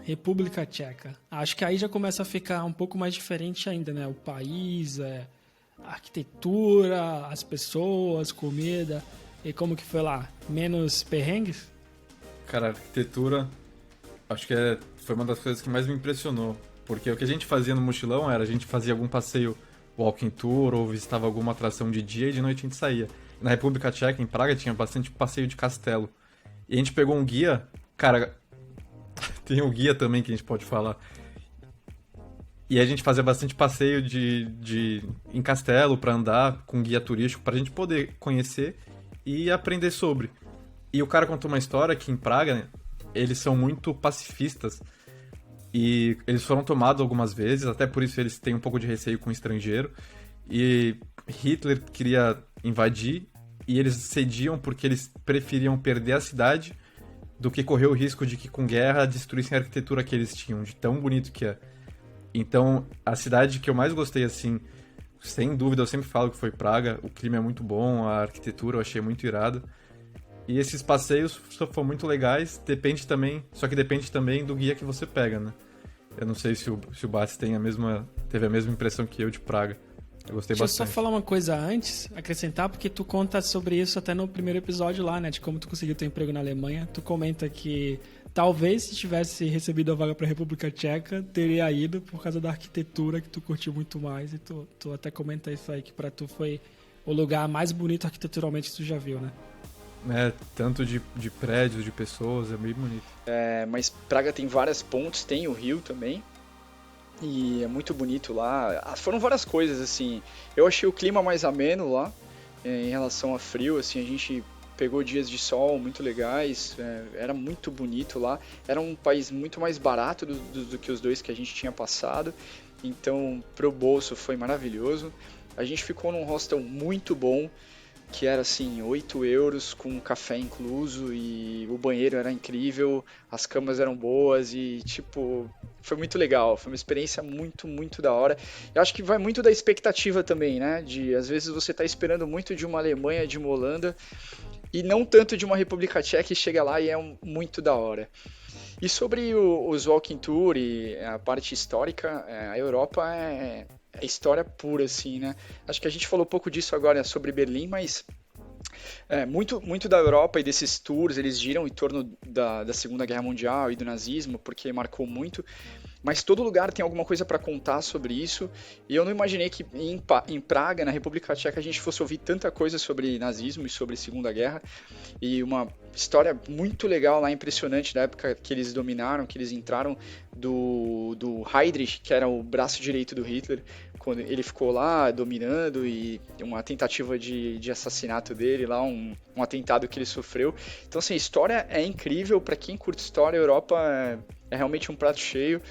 República Tcheca. Acho que aí já começa a ficar um pouco mais diferente ainda, né? O país, a arquitetura, as pessoas, comida. E como que foi lá? Menos perrengues? Cara, a arquitetura, acho que foi uma das coisas que mais me impressionou. Porque o que a gente fazia no mochilão era, a gente fazia algum passeio walking tour ou visitava alguma atração de dia e de noite a gente saía. Na República Tcheca, em Praga, tinha bastante passeio de castelo. E a gente pegou um guia, cara, tem um guia também que a gente pode falar. E a gente fazia bastante passeio em castelo pra andar com guia turístico pra gente poder conhecer e aprender sobre. E o cara contou uma história que em Praga, né, eles são muito pacifistas e eles foram tomados algumas vezes, até por isso eles têm um pouco de receio com o estrangeiro. E Hitler queria invadir e eles cediam porque eles preferiam perder a cidade do que correr o risco de que com guerra destruíssem a arquitetura que eles tinham, de tão bonito que é. Então, a cidade que eu mais gostei, assim, sem dúvida, eu sempre falo que foi Praga. O clima é muito bom, a arquitetura eu achei muito irada. E esses passeios foram muito legais, só que depende também do guia que você pega, né? Eu não sei se o Bats teve a mesma impressão que eu de Praga. Eu gostei Deixa eu bastante. só falar uma coisa antes, acrescentar, porque tu conta sobre isso até no primeiro episódio lá, né? De como tu conseguiu teu emprego na Alemanha. Tu comenta que talvez se tivesse recebido a vaga pra República Tcheca, teria ido por causa da arquitetura que tu curtiu muito mais. E tu até comenta isso aí, que pra tu foi o lugar mais bonito arquiteturalmente que tu já viu, né? Tanto de prédios, de pessoas, é bem bonito. Mas Praga tem várias pontes, tem o rio também. E é muito bonito lá. Foram várias coisas, assim. Eu achei o clima mais ameno lá, em relação a frio, assim, a gente pegou dias de sol muito legais, era muito bonito lá. Era um país muito mais barato do que os dois que a gente tinha passado, então pro bolso foi maravilhoso. A gente ficou num hostel muito bom, que era assim, 8 euros com café incluso e o banheiro era incrível, as camas eram boas e tipo, foi muito legal, foi uma experiência muito, muito da hora. Eu acho que vai muito da expectativa também, né? Às vezes você tá esperando muito de uma Alemanha, de uma Holanda e não tanto de uma República Tcheca e chega lá e é muito da hora. E sobre os walking tour e a parte histórica, a Europa é história pura, assim, né? Acho que a gente falou um pouco disso agora sobre Berlim, mas muito, muito da Europa e desses tours, eles giram em torno da Segunda Guerra Mundial e do nazismo, porque marcou muito. Mas todo lugar tem alguma coisa para contar sobre isso, e eu não imaginei que em Praga, na República Tcheca, a gente fosse ouvir tanta coisa sobre nazismo e sobre Segunda Guerra, e uma história muito legal lá, impressionante, da época que eles dominaram, que eles entraram do Heydrich, que era o braço direito do Hitler, quando ele ficou lá dominando, e uma tentativa de assassinato dele lá, um atentado que ele sofreu. Então, assim, a história é incrível, para quem curte história, a Europa é realmente um prato cheio.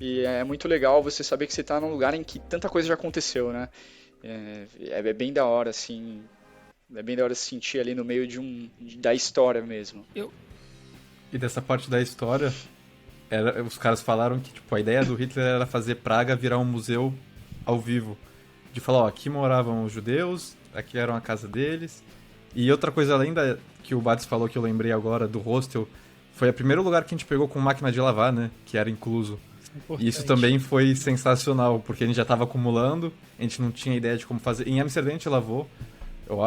E é muito legal você saber que você está num lugar em que tanta coisa já aconteceu, né? É bem da hora, assim. É bem da hora se sentir ali no meio da história mesmo. E dessa parte da história, os caras falaram que tipo, a ideia do Hitler era fazer Praga virar um museu ao vivo. De falar, ó, aqui moravam os judeus, aqui era a casa deles. E outra coisa além que o Bades falou, que eu lembrei agora, do hostel, foi o primeiro lugar que a gente pegou com máquina de lavar, né? Que era incluso. E isso também foi sensacional, porque a gente já estava acumulando, a gente não tinha ideia de como fazer. Em Amsterdã a gente lavou, eu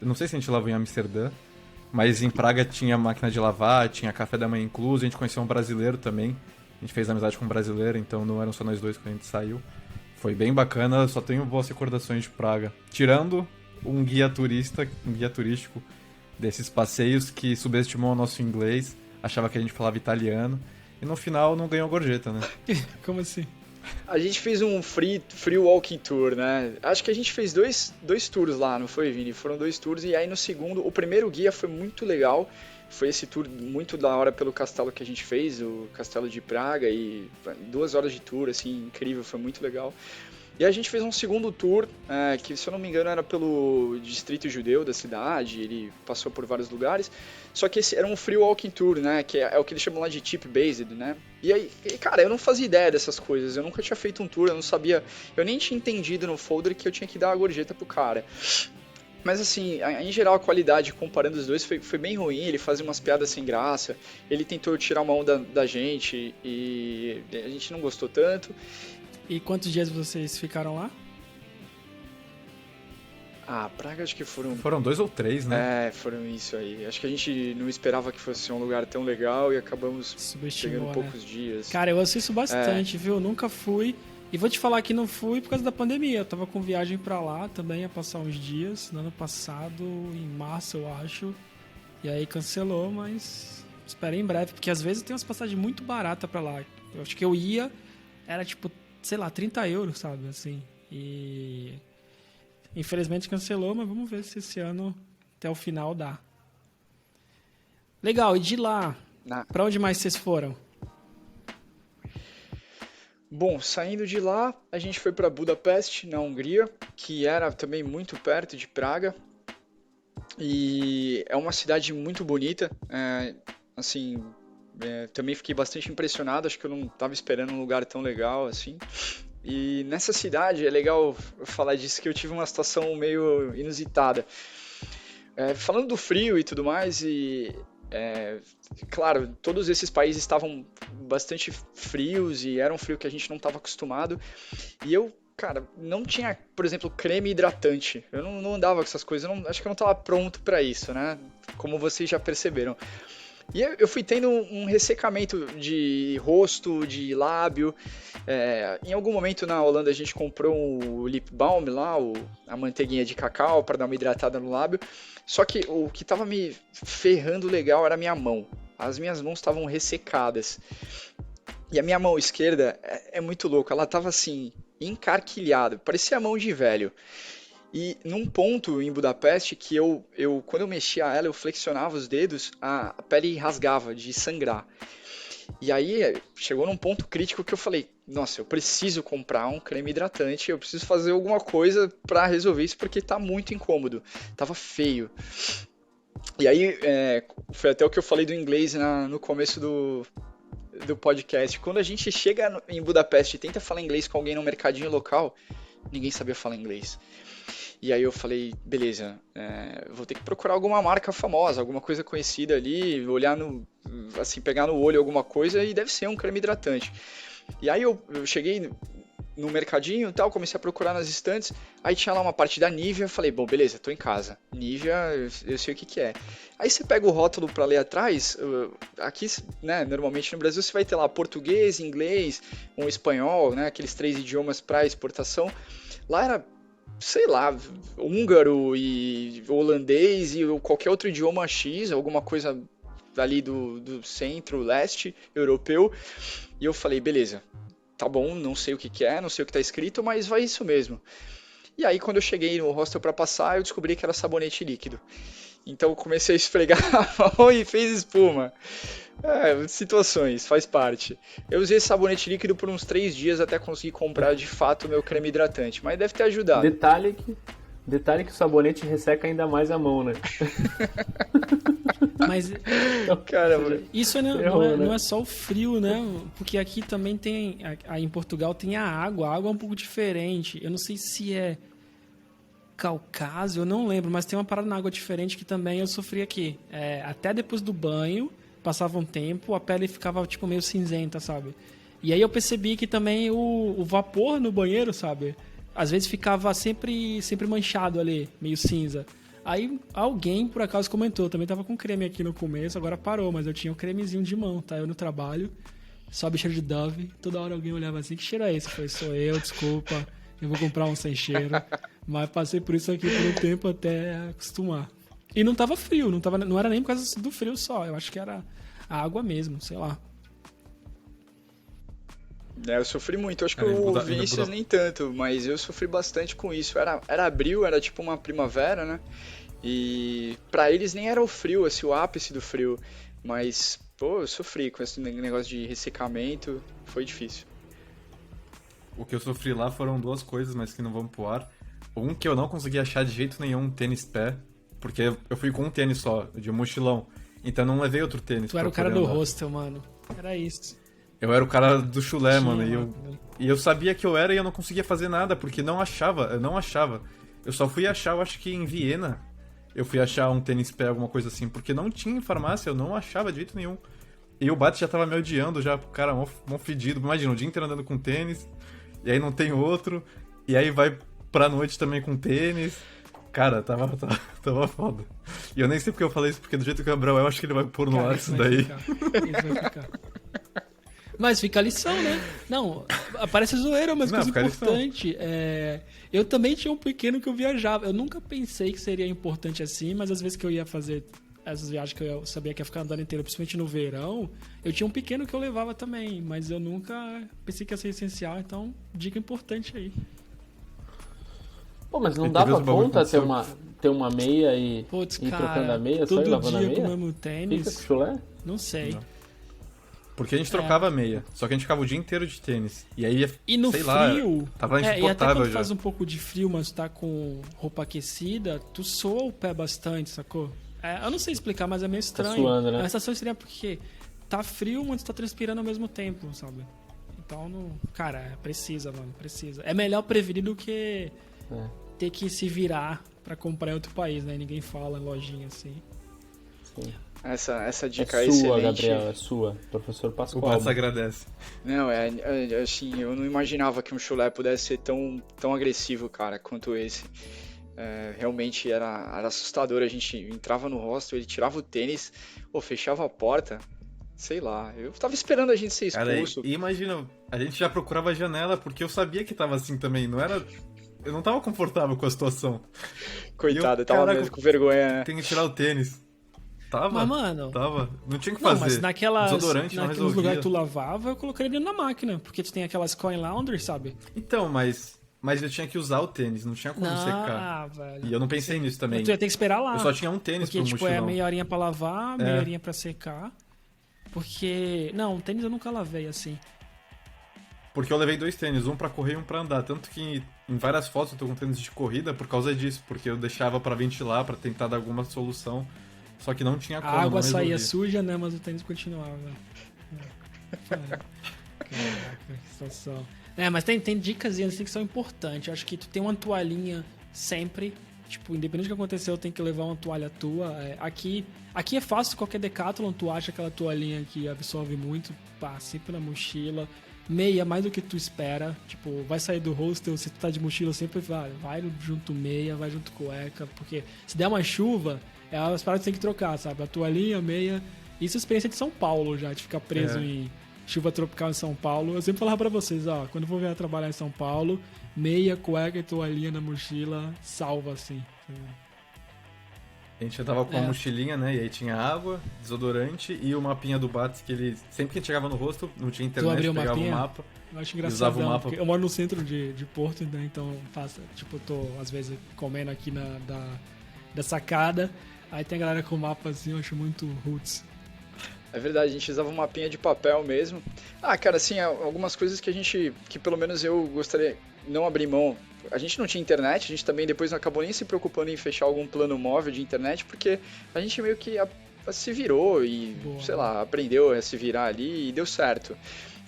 não sei se a gente lavou em Amsterdã, mas em Praga tinha máquina de lavar, tinha café da manhã incluso, a gente conheceu um brasileiro também, a gente fez amizade com um brasileiro, então não eram só nós dois quando a gente saiu. Foi bem bacana, só tenho boas recordações de Praga. Tirando um guia turístico desses passeios que subestimou o nosso inglês, achava que a gente falava italiano, e no final não ganhou gorjeta, né? Como assim? A gente fez um free walking tour, né? Acho que a gente fez dois tours lá, não foi, Vini? Foram 2 tours, e aí no segundo, o primeiro guia foi muito legal. Foi esse tour muito da hora pelo castelo que a gente fez, o castelo de Praga, e 2 horas de tour, assim, incrível, foi muito legal. E a gente fez um segundo tour, que se eu não me engano era pelo distrito judeu da cidade, ele passou por vários lugares, só que esse era um free walking tour, né, que é o que eles chamam lá de tip-based, né. E aí, cara, eu não fazia ideia dessas coisas, eu nunca tinha feito um tour, eu não sabia, eu nem tinha entendido no folder que eu tinha que dar a gorjeta pro cara. Mas assim, em geral a qualidade comparando os dois foi bem ruim, ele fazia umas piadas sem graça, ele tentou tirar uma onda da gente e a gente não gostou tanto. E quantos dias vocês ficaram lá? Ah, Praga acho que foram... Foram 2 ou 3, né? Foram isso aí. Acho que a gente não esperava que fosse um lugar tão legal e acabamos Subestimou, chegando poucos dias. Cara, eu assisto bastante, viu? Nunca fui. E vou te falar que não fui por causa da pandemia. Eu tava com viagem pra lá também, ia passar uns dias, no ano passado, em março, eu acho. E aí cancelou, mas espero em breve, porque às vezes tem umas passagens muito baratas pra lá. Eu acho que eu ia, era tipo, sei lá, 30 euros, sabe? Assim. E infelizmente cancelou, mas vamos ver se esse ano até o final dá. Legal, e de lá, pra onde mais vocês foram? Bom, saindo de lá, a gente foi para Budapeste, na Hungria, que era também muito perto de Praga. E é uma cidade muito bonita. Assim, também fiquei bastante impressionado, acho que eu não estava esperando um lugar tão legal assim. E nessa cidade, é legal falar disso, que eu tive uma situação meio inusitada. Falando do frio e tudo mais, claro, todos esses países estavam bastante frios e era um frio que a gente não estava acostumado. E eu, cara, não tinha, por exemplo, creme hidratante. Eu não andava com essas coisas, acho que eu não estava pronto para isso, né? Como vocês já perceberam. E eu fui tendo um ressecamento de rosto, de lábio. Em algum momento na Holanda a gente comprou o lip balm lá, a manteiguinha de cacau para dar uma hidratada no lábio. Só que o que estava me ferrando legal era a minha mão. As minhas mãos estavam ressecadas. E a minha mão esquerda é muito louca, ela estava assim, encarquilhada, parecia a mão de velho. E num ponto em Budapeste que quando eu mexia ela, eu flexionava os dedos, a pele rasgava de sangrar. E aí chegou num ponto crítico que eu falei, nossa, eu preciso comprar um creme hidratante, eu preciso fazer alguma coisa pra resolver isso porque tá muito incômodo, tava feio. E aí foi até o que eu falei do inglês no começo do podcast. Quando a gente chega em Budapeste e tenta falar inglês com alguém no mercadinho local, ninguém sabia falar inglês. E aí eu falei, beleza, vou ter que procurar alguma marca famosa, alguma coisa conhecida ali, olhar assim, pegar no olho alguma coisa e deve ser um creme hidratante. E aí eu cheguei no mercadinho e tal, comecei a procurar nas estantes, aí tinha lá uma parte da Nivea, falei, bom, beleza, tô em casa. Nivea, eu sei o que é. Aí você pega o rótulo pra ler atrás, aqui, né, normalmente no Brasil você vai ter lá português, inglês, um espanhol, né, aqueles 3 idiomas pra exportação. Lá era, sei lá, húngaro e holandês e qualquer outro idioma X, alguma coisa ali do centro-leste europeu. E eu falei, beleza, tá bom, não sei o que é, não sei o que tá escrito, mas vai isso mesmo. E aí quando eu cheguei no hostel para passar, eu descobri que era sabonete líquido. Então eu comecei a esfregar a mão e fez espuma. Situações, faz parte. Eu usei esse sabonete líquido por uns 3 dias até conseguir comprar de fato o meu creme hidratante, mas deve ter ajudado. Detalhe que o sabonete resseca ainda mais a mão, né? Mas, caramba, isso não é só o frio, né? Porque aqui também tem, aí em Portugal tem a água é um pouco diferente. Eu não sei se é Caucásio, eu não lembro, mas tem uma parada na água diferente que também eu sofri aqui. Até depois do banho, passava um tempo, a pele ficava tipo meio cinzenta, sabe? E aí eu percebi que também o vapor no banheiro, sabe? Às vezes ficava sempre manchado ali, meio cinza. Aí alguém, por acaso, comentou, também tava com creme aqui no começo, agora parou, mas eu tinha um cremezinho de mão, tá? Eu no trabalho, sobe cheiro de Dove, toda hora alguém olhava assim, que cheiro é esse? Eu falei, sou eu, desculpa, eu vou comprar um sem cheiro. Mas passei por isso aqui por um tempo até acostumar. E não tava frio, não era nem por causa do frio só, eu acho que era a água mesmo, sei lá. Eu sofri muito, acho que o Vinícius nem tanto, mas eu sofri bastante com isso. Era abril, era tipo uma primavera, né? E pra eles nem era o frio, assim, o ápice do frio. Mas, pô, eu sofri com esse negócio de ressecamento, foi difícil. O que eu sofri lá foram 2 coisas, mas que não vão pro ar. Um, que eu não consegui achar de jeito nenhum um tênis pé, porque eu fui com um tênis só, de mochilão. Então não levei outro tênis. Tu era o cara do hostel, mano. Era isso. Eu era o cara do chulé, mano, e eu sabia que eu era e eu não conseguia fazer nada, porque eu não achava. Eu só fui achar, eu acho que em Viena, eu fui achar um tênis pé, alguma coisa assim, porque não tinha em farmácia, eu não achava de jeito nenhum. E o Bate já tava me odiando, já, cara, mó fedido. Imagina, o dia inteiro andando com tênis, e aí não tem outro, e aí vai pra noite também com tênis. Cara, tava foda. E eu nem sei porque eu falei isso, porque do jeito que o Gabriel é, eu acho que ele vai pôr no ar isso daí. Isso vai ficar. Mas fica a lição, né? Não, parece zoeira, mas Não, coisa fica a lição. importante. Eu também tinha um pequeno que eu viajava. Eu nunca pensei que seria importante assim, mas às vezes que eu ia fazer essas viagens que eu sabia que ia ficar andando inteiro, principalmente no verão, eu tinha um pequeno que eu levava também, mas eu nunca pensei que ia ser essencial, então dica importante aí. Pô, mas não Ele dava teve outro bagulho conta que ter uma meia e Putz, ir cara, trocando a meia, só ir todo lavando a dia com o meia? mesmo Fica tênis, com chulé? não sei. Não. Porque a gente trocava a meia, só que a gente ficava o dia inteiro de tênis. E aí, E no sei lá, frio, tava e até insuportável quando já. faz um pouco de frio, mas tá com roupa aquecida, tu soa o pé bastante, sacou? Eu não sei explicar, mas é meio estranho. suando, né? A sensação seria porque tá frio, mas tu tá transpirando ao mesmo tempo, sabe? Então, cara, precisa, mano, precisa. É melhor prevenir do que ter que se virar pra comprar em outro país, né? Ninguém fala em lojinha assim. Sim. Essa dica É é sua, excelente. Gabriel, é sua. Professor O Pascoal. Bats agradece. Não, assim, eu não imaginava que um chulé pudesse ser tão agressivo, cara, quanto esse. Realmente era assustador. A gente entrava no hostel, ele tirava o tênis, ou fechava a porta, sei lá. Eu tava esperando a gente ser Cara, expulso. e imagina, a gente já procurava a janela porque eu sabia que tava assim também, não era... Eu não tava confortável com a situação. Coitado, E eu tava caraca, mesmo com vergonha, né? Tem que tirar o tênis. Tava, Mas, mano... não tinha o que Não, fazer. mas Desodorante não naqueles resolvia. lugares que tu lavava, eu colocaria dentro da máquina, porque tu tem aquelas coin laundry, sabe? Então, mas eu tinha que usar o tênis, não tinha como secar. Velho. E eu não pensei nisso também. Tu ia ter que esperar lá. Eu só tinha um tênis Porque, pro tipo, mochilão. meia horinha pra lavar, meia horinha pra secar. Porque... Não, tênis eu nunca lavei assim. Porque eu levei 2 tênis, um pra correr e um pra andar. Tanto que em várias fotos eu tô com tênis de corrida por causa disso. Porque eu deixava pra ventilar, pra tentar dar alguma solução. Só que não tinha como, A água não saía resolvia. suja, né? Mas o tênis continuava. Caraca, que situação. Mas tem dicas assim que são importantes. Eu acho que tu tem uma toalhinha sempre. Tipo, independente do que aconteceu, tem que levar uma toalha tua. Aqui é fácil, qualquer Decathlon, tu acha aquela toalhinha que absorve muito, pá, sempre na mochila. Meia, mais do que tu espera. Tipo, vai sair do hostel, se tu tá de mochila, sempre vai junto meia, vai junto cueca. Porque se der uma chuva, as paradas tem que trocar, sabe? A toalhinha, meia. Isso é experiência de São Paulo já, de ficar preso em chuva tropical em São Paulo. Eu sempre falava pra vocês, ó, quando eu for vier trabalhar em São Paulo, meia, cueca e toalhinha na mochila, salva assim. A gente já tava com uma mochilinha, né? E aí tinha água, desodorante e o mapinha do Bats que ele... Sempre que a gente chegava no hostel, não tinha internet, abriu o pegava o mapinha? mapa. Eu acho Usava o engraçado, mapa. porque eu moro no centro de Porto, né? Então tipo, eu tô às vezes comendo aqui da sacada, aí tem a galera com mapa assim, eu acho muito roots. É verdade, a gente usava um mapinha de papel mesmo. Cara, assim, algumas coisas que pelo menos eu gostaria não abrir mão. A gente não tinha internet, a gente também depois não acabou nem se preocupando em fechar algum plano móvel de internet, porque a gente meio que se virou e, sei lá, aprendeu a se virar ali e deu certo.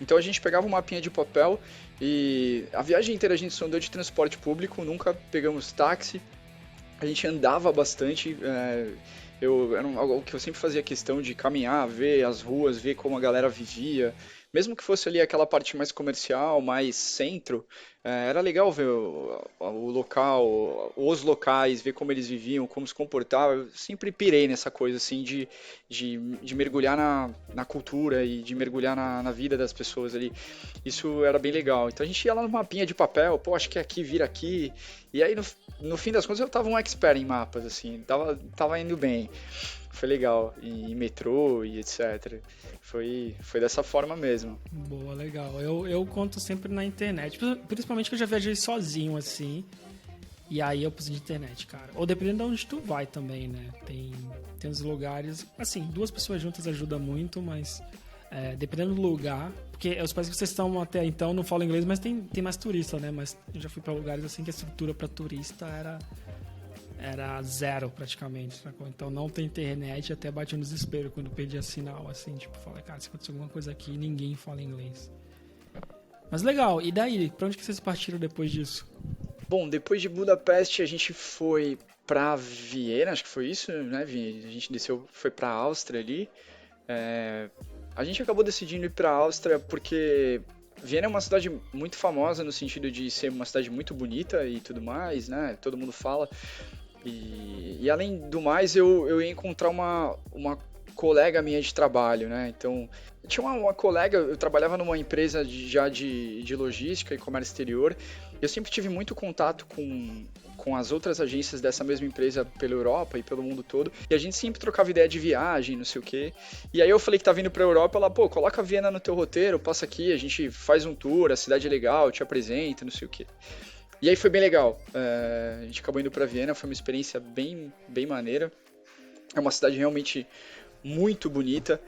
Então a gente pegava um mapinha de papel e a viagem inteira a gente só andou de transporte público, nunca pegamos táxi, a gente andava bastante. Era algo que eu sempre fazia questão de caminhar, ver as ruas, ver como a galera vivia. Mesmo que fosse ali aquela parte mais comercial, mais centro, era legal ver o local, os locais, ver como eles viviam, como se comportavam. Eu sempre pirei nessa coisa assim de mergulhar na cultura e de mergulhar na vida das pessoas ali. Isso era bem legal. Então a gente ia lá no mapinha de papel, pô, acho que é aqui, vira aqui. E aí no fim das contas eu tava um expert em mapas, assim, tava indo bem. Foi legal, em metrô e etc. Foi dessa forma mesmo. Boa, legal. Eu conto sempre na internet, principalmente que eu já viajei sozinho, assim, e aí eu preciso de internet, cara. Ou dependendo de onde tu vai também, né? Tem uns lugares, assim, 2 pessoas juntas ajuda muito, mas dependendo do lugar, porque os países que vocês estão até então não falam inglês, mas tem mais turista, né? Mas eu já fui pra lugares assim que a estrutura pra turista era zero praticamente, sacou? Então não tem internet, até bate um desespero quando perdia sinal, assim, tipo, fala, cara, se acontecer alguma coisa aqui, ninguém fala inglês. Mas legal, e daí? Pra onde que vocês partiram depois disso? Bom, depois de Budapeste a gente foi pra Viena, acho que foi isso, né, Vini? A gente desceu, foi pra Áustria ali. É, a gente acabou decidindo ir pra Áustria porque Viena é uma cidade muito famosa no sentido de ser uma cidade muito bonita e tudo mais, né? Todo mundo fala. E além do mais, eu ia encontrar uma colega minha de trabalho, né? Então, eu tinha uma colega, eu trabalhava numa empresa de logística e comércio exterior. Eu sempre tive muito contato com as outras agências dessa mesma empresa pela Europa e pelo mundo todo. E a gente sempre trocava ideia de viagem, não sei o quê. E aí eu falei que tá vindo pra Europa, ela, pô, coloca a Viena no teu roteiro, passa aqui, a gente faz um tour, a cidade é legal, te apresenta, não sei o quê. E aí foi bem legal. A gente acabou indo pra Viena, foi uma experiência bem maneira. É uma cidade realmente muito bonita.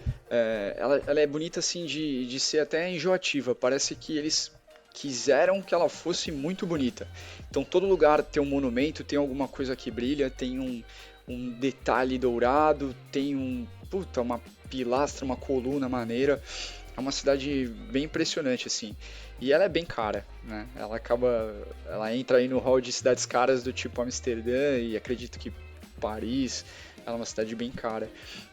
Ela é bonita assim de ser até enjoativa. Parece que eles quiseram que ela fosse muito bonita. Então todo lugar tem um monumento, tem alguma coisa que brilha, tem um detalhe dourado, tem uma pilastra, uma coluna maneira. É uma cidade bem impressionante, assim. E ela é bem cara, né? Ela entra aí no hall de cidades caras do tipo Amsterdã e acredito que Paris. Ela é uma cidade bem cara,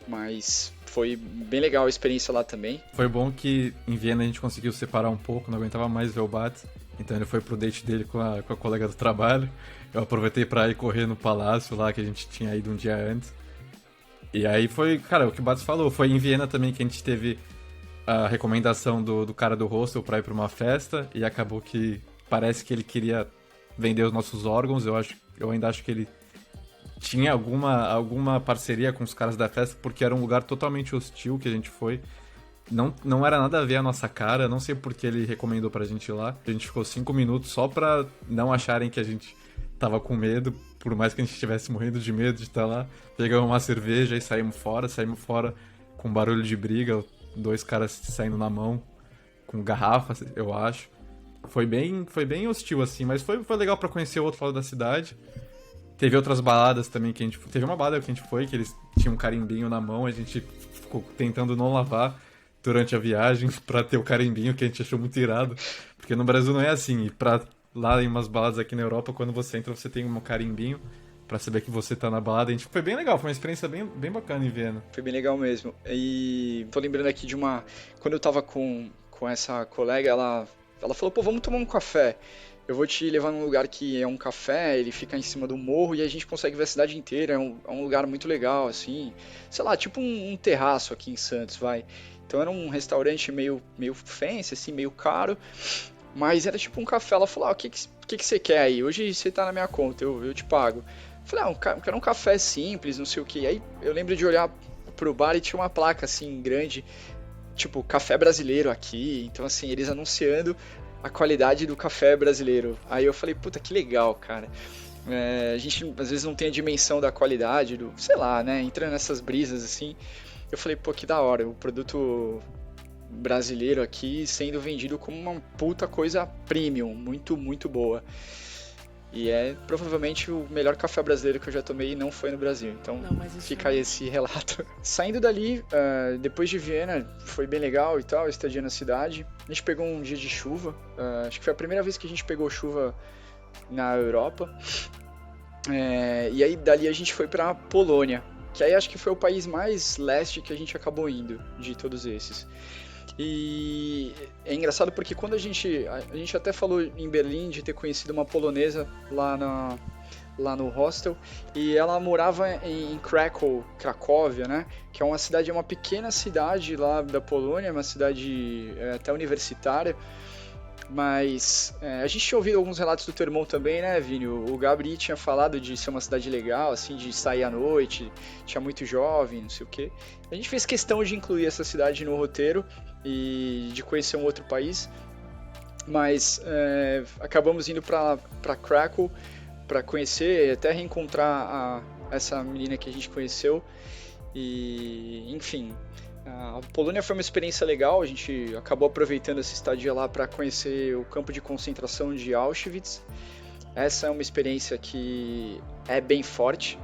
mas foi bem legal a experiência lá também. Foi bom que em Viena a gente conseguiu separar um pouco, não aguentava mais ver o Bats. Então ele foi pro date dele com a colega do trabalho. Eu aproveitei pra ir correr no palácio lá, que a gente tinha ido um dia antes. E aí foi, cara, o que o Bats falou. Foi em Viena também que a gente teve a recomendação do cara do hostel pra ir pra uma festa. E acabou que parece que ele queria vender os nossos órgãos. Eu ainda acho que ele tinha alguma parceria com os caras da festa, porque era um lugar totalmente hostil que a gente foi. Não era nada a ver a nossa cara, não sei por que ele recomendou pra gente ir lá. A gente ficou 5 minutos só pra não acharem que a gente tava com medo, por mais que a gente estivesse morrendo de medo de estar lá. Pegamos uma cerveja e saímos fora com barulho de briga, 2 caras saindo na mão, com garrafas, eu acho. Foi bem hostil assim, mas foi legal pra conhecer o outro lado da cidade. Teve outras baladas também que a gente... Teve uma balada que a gente foi, que eles tinham um carimbinho na mão, a gente ficou tentando não lavar durante a viagem pra ter o carimbinho, que a gente achou muito irado. Porque no Brasil não é assim, e lá em umas baladas aqui na Europa, quando você entra, você tem um carimbinho pra saber que você tá na balada. Foi bem legal, foi uma experiência bem bacana em Viena. Foi bem legal mesmo. E tô lembrando aqui de uma... Quando eu tava com essa colega, ela falou, pô, vamos tomar um café. Eu vou te levar num lugar que é um café, ele fica em cima do morro e a gente consegue ver a cidade inteira. É um lugar muito legal, assim. Sei lá, tipo um terraço aqui em Santos, vai. Então era um restaurante meio fancy, assim, meio caro. Mas era tipo um café. Ela falou, o que você quer aí? Hoje você tá na minha conta, eu te pago. Eu falei, eu quero um café simples, não sei o que. Aí eu lembro de olhar pro bar e tinha uma placa, assim, grande, tipo, café brasileiro aqui. Então, assim, eles anunciando a qualidade do café brasileiro. Aí eu falei, puta, que legal, cara. A gente às vezes não tem a dimensão da qualidade, sei lá, né? Entrando nessas brisas assim. Eu falei, pô, que da hora, o produto brasileiro aqui sendo vendido como uma puta coisa premium, muito, muito boa. E é provavelmente o melhor café brasileiro que eu já tomei e não foi no Brasil. Então fica aí esse relato. Saindo dali, depois de Viena, foi bem legal e tal, estadia na cidade. A gente pegou um dia de chuva. Acho que foi a primeira vez que a gente pegou chuva na Europa. E aí dali a gente foi pra Polônia, que aí acho que foi o país mais leste que a gente acabou indo de todos esses. E é engraçado porque quando a gente até falou em Berlim de ter conhecido uma polonesa lá no hostel, e ela morava em Cracóvia, né? Que é uma pequena cidade lá da Polônia, uma cidade até universitária. Mas a gente tinha ouvido alguns relatos do teu irmão também, né, Vini? O Gabri tinha falado de ser uma cidade legal, assim, de sair à noite, tinha muito jovem, não sei o quê. A gente fez questão de incluir essa cidade no roteiro e de conhecer um outro país, mas acabamos indo para Krakow para conhecer, até reencontrar essa menina que a gente conheceu. E, enfim, a Polônia foi uma experiência legal. A gente acabou aproveitando essa estadia lá para conhecer o campo de concentração de Auschwitz. Essa é uma experiência que é bem forte,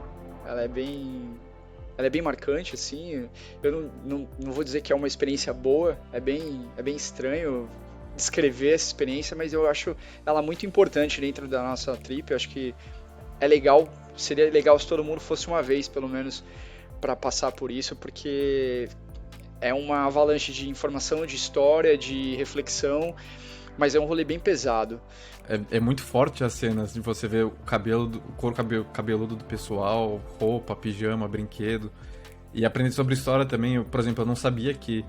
ela é bem marcante, assim. Eu não vou dizer que é uma experiência boa, é bem estranho descrever essa experiência, mas eu acho ela muito importante dentro da nossa trip. Eu acho que é legal, seria legal se todo mundo fosse uma vez, pelo menos, para passar por isso, porque é uma avalanche de informação, de história, de reflexão, mas é um rolê bem pesado. É muito forte as cenas de você ver o cabelo, o couro cabeludo do pessoal, roupa, pijama, brinquedo. E aprender sobre história também. Por exemplo, eu não sabia que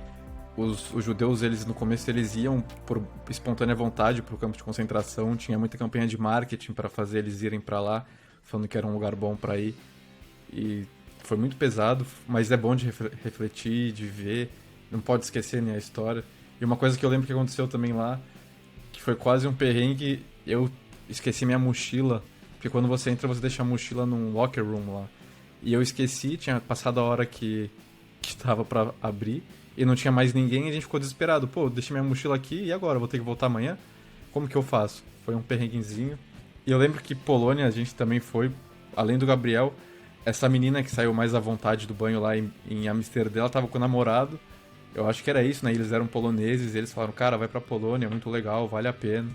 os judeus, eles no começo, eles iam por espontânea vontade pro campo de concentração. Tinha muita campanha de marketing para fazer eles irem para lá, falando que era um lugar bom para ir. E foi muito pesado, mas é bom de refletir, de ver. Não pode esquecer nem a história. E uma coisa que eu lembro que aconteceu também lá, que foi quase um perrengue, eu esqueci minha mochila, porque quando você entra, você deixa a mochila num locker room lá. E eu esqueci, tinha passado a hora que tava pra abrir, e não tinha mais ninguém, e a gente ficou desesperado. Pô, deixei minha mochila aqui, e agora? Vou ter que voltar amanhã? Como que eu faço? Foi um perrenguezinho. E eu lembro que Polônia a gente também foi, além do Gabriel, essa menina que saiu mais à vontade do banho lá em Amsterdã, ela tava com o namorado. Eu acho que era isso, né? Eles eram poloneses, e eles falaram, cara, vai pra Polônia, é muito legal, vale a pena.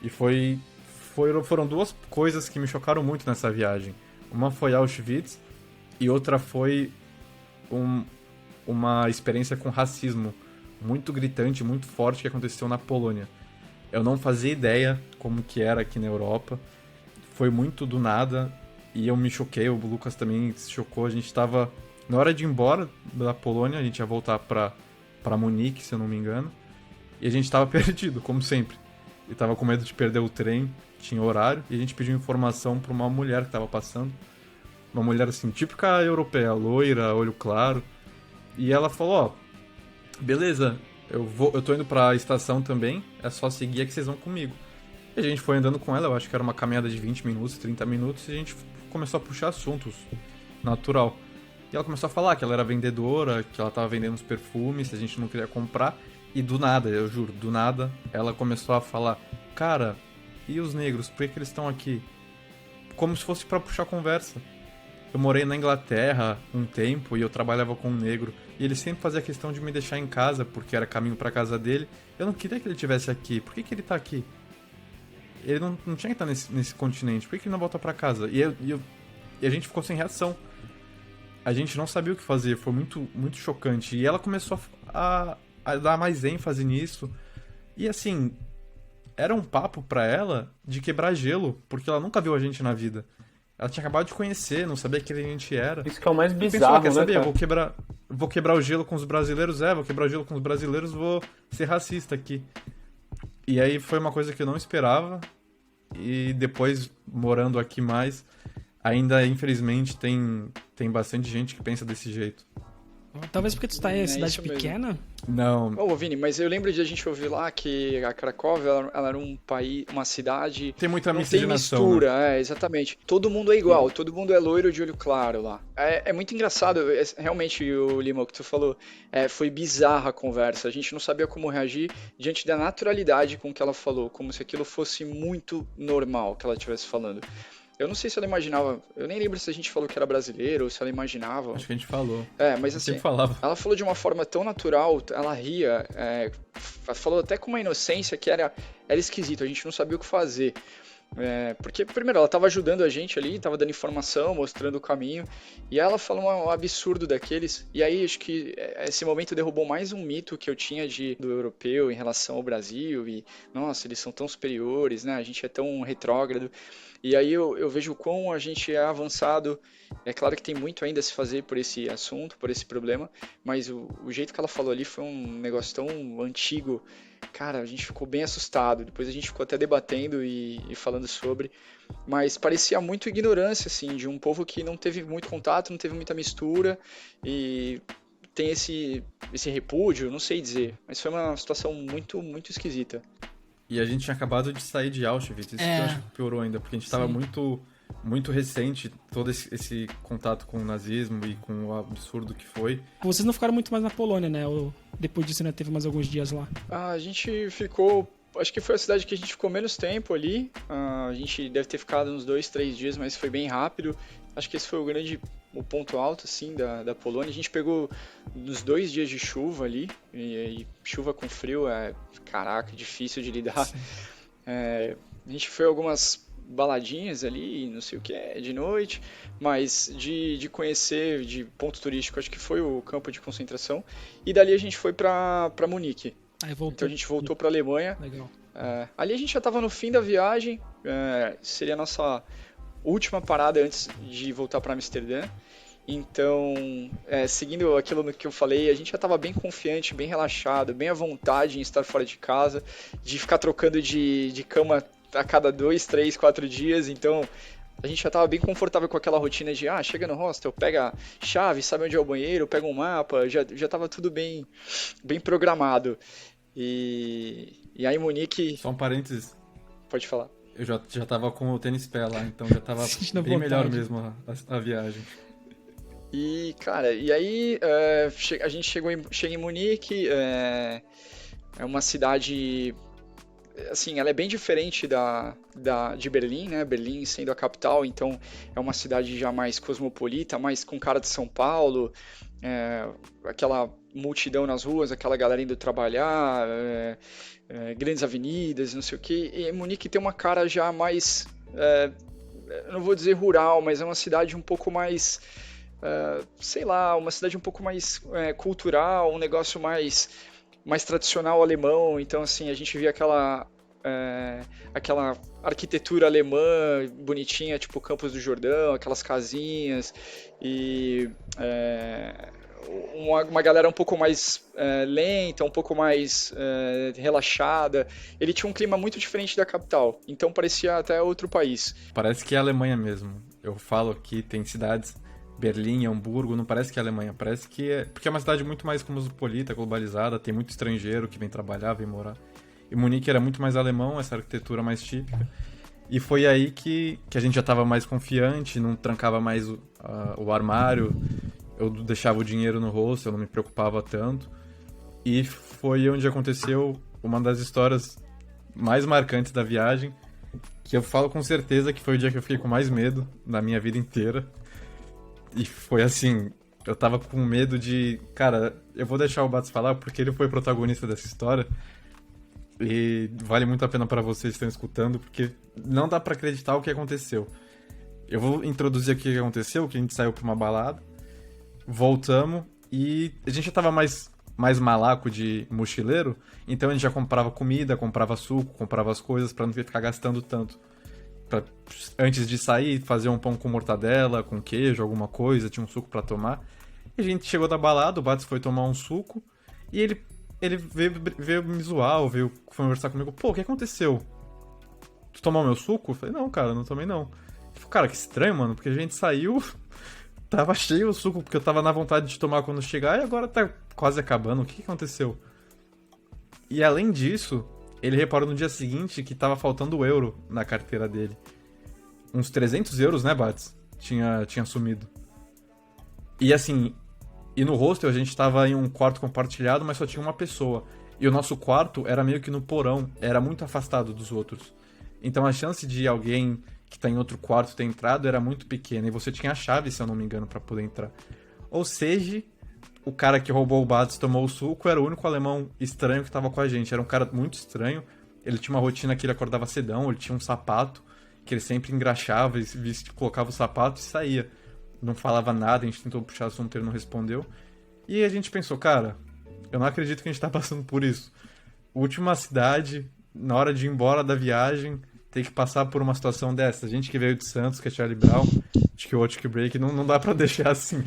E foram duas coisas que me chocaram muito nessa viagem. Uma foi Auschwitz, e outra foi uma experiência com racismo muito gritante, muito forte que aconteceu na Polônia. Eu não fazia ideia como que era aqui na Europa. Foi muito do nada, e eu me choquei, o Lucas também se chocou. A gente tava... Na hora de ir embora da Polônia, a gente ia voltar pra Munique, se eu não me engano. E a gente tava perdido, como sempre. E tava com medo de perder o trem, tinha horário. E a gente pediu informação pra uma mulher que tava passando. Uma mulher, assim, típica europeia, loira, olho claro. E ela falou, ó, beleza, eu tô indo pra estação também, é só seguir que vocês vão comigo. E a gente foi andando com ela, eu acho que era uma caminhada de 20 minutos, 30 minutos, e a gente começou a puxar assuntos, natural. E ela começou a falar que ela era vendedora, que ela tava vendendo os perfumes, a gente não queria comprar. E do nada, eu juro, do nada, ela começou a falar, cara, e os negros, por que eles estão aqui? Como se fosse pra puxar conversa. Eu morei na Inglaterra um tempo e eu trabalhava com um negro. E ele sempre fazia questão de me deixar em casa, porque era caminho pra casa dele. Eu não queria que ele estivesse aqui. Por que ele tá aqui? Ele não tinha que estar nesse continente. Por que ele não volta pra casa? E a gente ficou sem reação. A gente não sabia o que fazer, foi muito, muito chocante. E ela começou a dar mais ênfase nisso. E assim, era um papo pra ela de quebrar gelo, porque ela nunca viu a gente na vida. Ela tinha acabado de conhecer, não sabia quem a gente era. Isso que é o mais E pensou, bizarro, quer né, saber, cara? vou quebrar o gelo com os brasileiros? Vou quebrar o gelo com os brasileiros, vou ser racista aqui. E aí foi uma coisa que eu não esperava. E depois, morando aqui mais, ainda, infelizmente, tem bastante gente que pensa desse jeito. Talvez porque tu tá em cidade isso mesmo. pequena. Não, Ô, Vini, mas eu lembro de a gente ouvir lá que a Cracóvia, ela era um país, uma cidade... tem muita Não tem miscigenação, mistura, né? exatamente. Todo mundo é igual, todo mundo é loiro de olho claro lá. É muito engraçado, realmente, o Lima, o que tu falou, foi bizarra a conversa. A gente não sabia como reagir diante da naturalidade com que ela falou, como se aquilo fosse muito normal que ela estivesse falando. Eu não sei se ela imaginava, eu nem lembro se a gente falou que era brasileiro ou se ela imaginava. Acho que a gente falou. Mas Eu assim, sempre falava. ela falou de uma forma tão natural, ela ria, falou até com uma inocência que era esquisito, a gente não sabia o que fazer. Porque, primeiro, ela estava ajudando a gente ali, estava dando informação, mostrando o caminho, e ela falou um absurdo daqueles, e aí acho que esse momento derrubou mais um mito que eu tinha do europeu em relação ao Brasil, e, nossa, eles são tão superiores, né, a gente é tão retrógrado, e aí eu vejo o quão a gente é avançado. É claro que tem muito ainda a se fazer por esse assunto, por esse problema, mas o jeito que ela falou ali foi um negócio tão antigo. Cara, a gente ficou bem assustado. Depois a gente ficou até debatendo e falando sobre. Mas parecia muito ignorância, assim, de um povo que não teve muito contato, não teve muita mistura e tem esse repúdio, não sei dizer. Mas foi uma situação muito, muito esquisita. E a gente tinha acabado de sair de Auschwitz, isso que eu acho que piorou ainda, porque a gente tava muito, muito recente, todo esse contato com o nazismo e com o absurdo que foi. Vocês não ficaram muito mais na Polônia, né? Ou depois disso, né? Teve mais alguns dias lá. A gente ficou... Acho que foi a cidade que a gente ficou menos tempo ali. A gente deve ter ficado uns 2, 3 dias, mas foi bem rápido. Acho que esse foi o grande o ponto alto, assim, da Polônia. A gente pegou nos 2 dias de chuva ali, e chuva com frio caraca, difícil de lidar. A gente foi algumas baladinhas ali, não sei o que de noite, mas de conhecer, de ponto turístico, acho que foi o campo de concentração. E dali a gente foi pra Munique. Aí voltou. Então a gente voltou pra Alemanha. Legal. Ali a gente já estava no fim da viagem, seria a nossa última parada antes de voltar para Amsterdã. Então, seguindo aquilo que eu falei, a gente já estava bem confiante, bem relaxado, bem à vontade em estar fora de casa, de ficar trocando de cama a cada 2, 3, 4 dias. Então, a gente já estava bem confortável com aquela rotina de, chega no hostel, pega a chave, sabe onde é o banheiro, pega um mapa, já estava tudo bem programado. E aí Munique... Só um parênteses. Pode falar. Eu já tava com o tênis pé lá, então já tava bem melhor mesmo a viagem. E, cara, e aí a gente chega em Munique, é uma cidade, assim, ela é bem diferente de Berlim, né? Berlim sendo a capital, então é uma cidade já mais cosmopolita, mais com cara de São Paulo, aquela multidão nas ruas, aquela galera indo trabalhar, grandes avenidas, não sei o que. E Munique tem uma cara já mais, eu não vou dizer rural, mas é uma cidade um pouco mais, sei lá, uma cidade um pouco mais cultural, um negócio mais tradicional alemão. Então, assim, a gente via aquela arquitetura alemã bonitinha, tipo Campos do Jordão, aquelas casinhas, e uma galera um pouco mais lenta, um pouco mais relaxada. Ele tinha um clima muito diferente da capital, então parecia até outro país. Parece que é a Alemanha mesmo. Eu falo que tem cidades, Berlim, Hamburgo, não parece que é a Alemanha, parece que porque é uma cidade muito mais cosmopolita, globalizada, tem muito estrangeiro que vem trabalhar, vem morar. E Munique era muito mais alemão, essa arquitetura mais típica. E foi aí que a gente já estava mais confiante, não trancava mais o armário, eu deixava o dinheiro no rosto, eu não me preocupava tanto. E foi onde aconteceu uma das histórias mais marcantes da viagem, que eu falo com certeza que foi o dia que eu fiquei com mais medo na minha vida inteira. E foi assim, eu tava com medo de... Cara, eu vou deixar o Bats falar porque ele foi o protagonista dessa história. E vale muito a pena para vocês que estão escutando, porque não dá pra acreditar o que aconteceu. Eu vou introduzir aqui o que aconteceu, que a gente saiu pra uma balada, voltamos e a gente já tava mais malaco de mochileiro, então a gente já comprava comida, comprava suco, comprava as coisas pra não ter que ficar gastando tanto. Antes de sair, fazer um pão com mortadela, com queijo, alguma coisa, tinha um suco pra tomar. E a gente chegou da balada, o Bats foi tomar um suco e ele veio me zoar, foi conversar comigo. Pô, o que aconteceu? Tu tomou meu suco? Eu falei, não, cara, não tomei não. Ele falou, cara, que estranho, mano, porque a gente saiu, tava cheio o suco, porque eu tava na vontade de tomar quando chegar e agora tá quase acabando. O que aconteceu? E além disso, ele reparou no dia seguinte que tava faltando euro na carteira dele. Uns 300 euros, né, Bats? Tinha sumido. E assim, e no hostel a gente tava em um quarto compartilhado, mas só tinha uma pessoa. E o nosso quarto era meio que no porão, era muito afastado dos outros. Então a chance de alguém que tá em outro quarto ter entrado era muito pequena. E você tinha a chave, se eu não me engano, pra poder entrar. Ou seja, o cara que roubou o Bats e tomou o suco era o único alemão estranho que tava com a gente. Era um cara muito estranho. Ele tinha uma rotina que ele acordava cedão, ele tinha um sapato que ele sempre engraxava e colocava o sapato e saía. Não falava nada, a gente tentou puxar assunto, ele não respondeu. E a gente pensou, cara, eu não acredito que a gente tá passando por isso. Última cidade, na hora de ir embora da viagem, tem que passar por uma situação dessa. A gente que veio de Santos, que é Charlie Brown, acho que o Outkick Break, não dá pra deixar assim.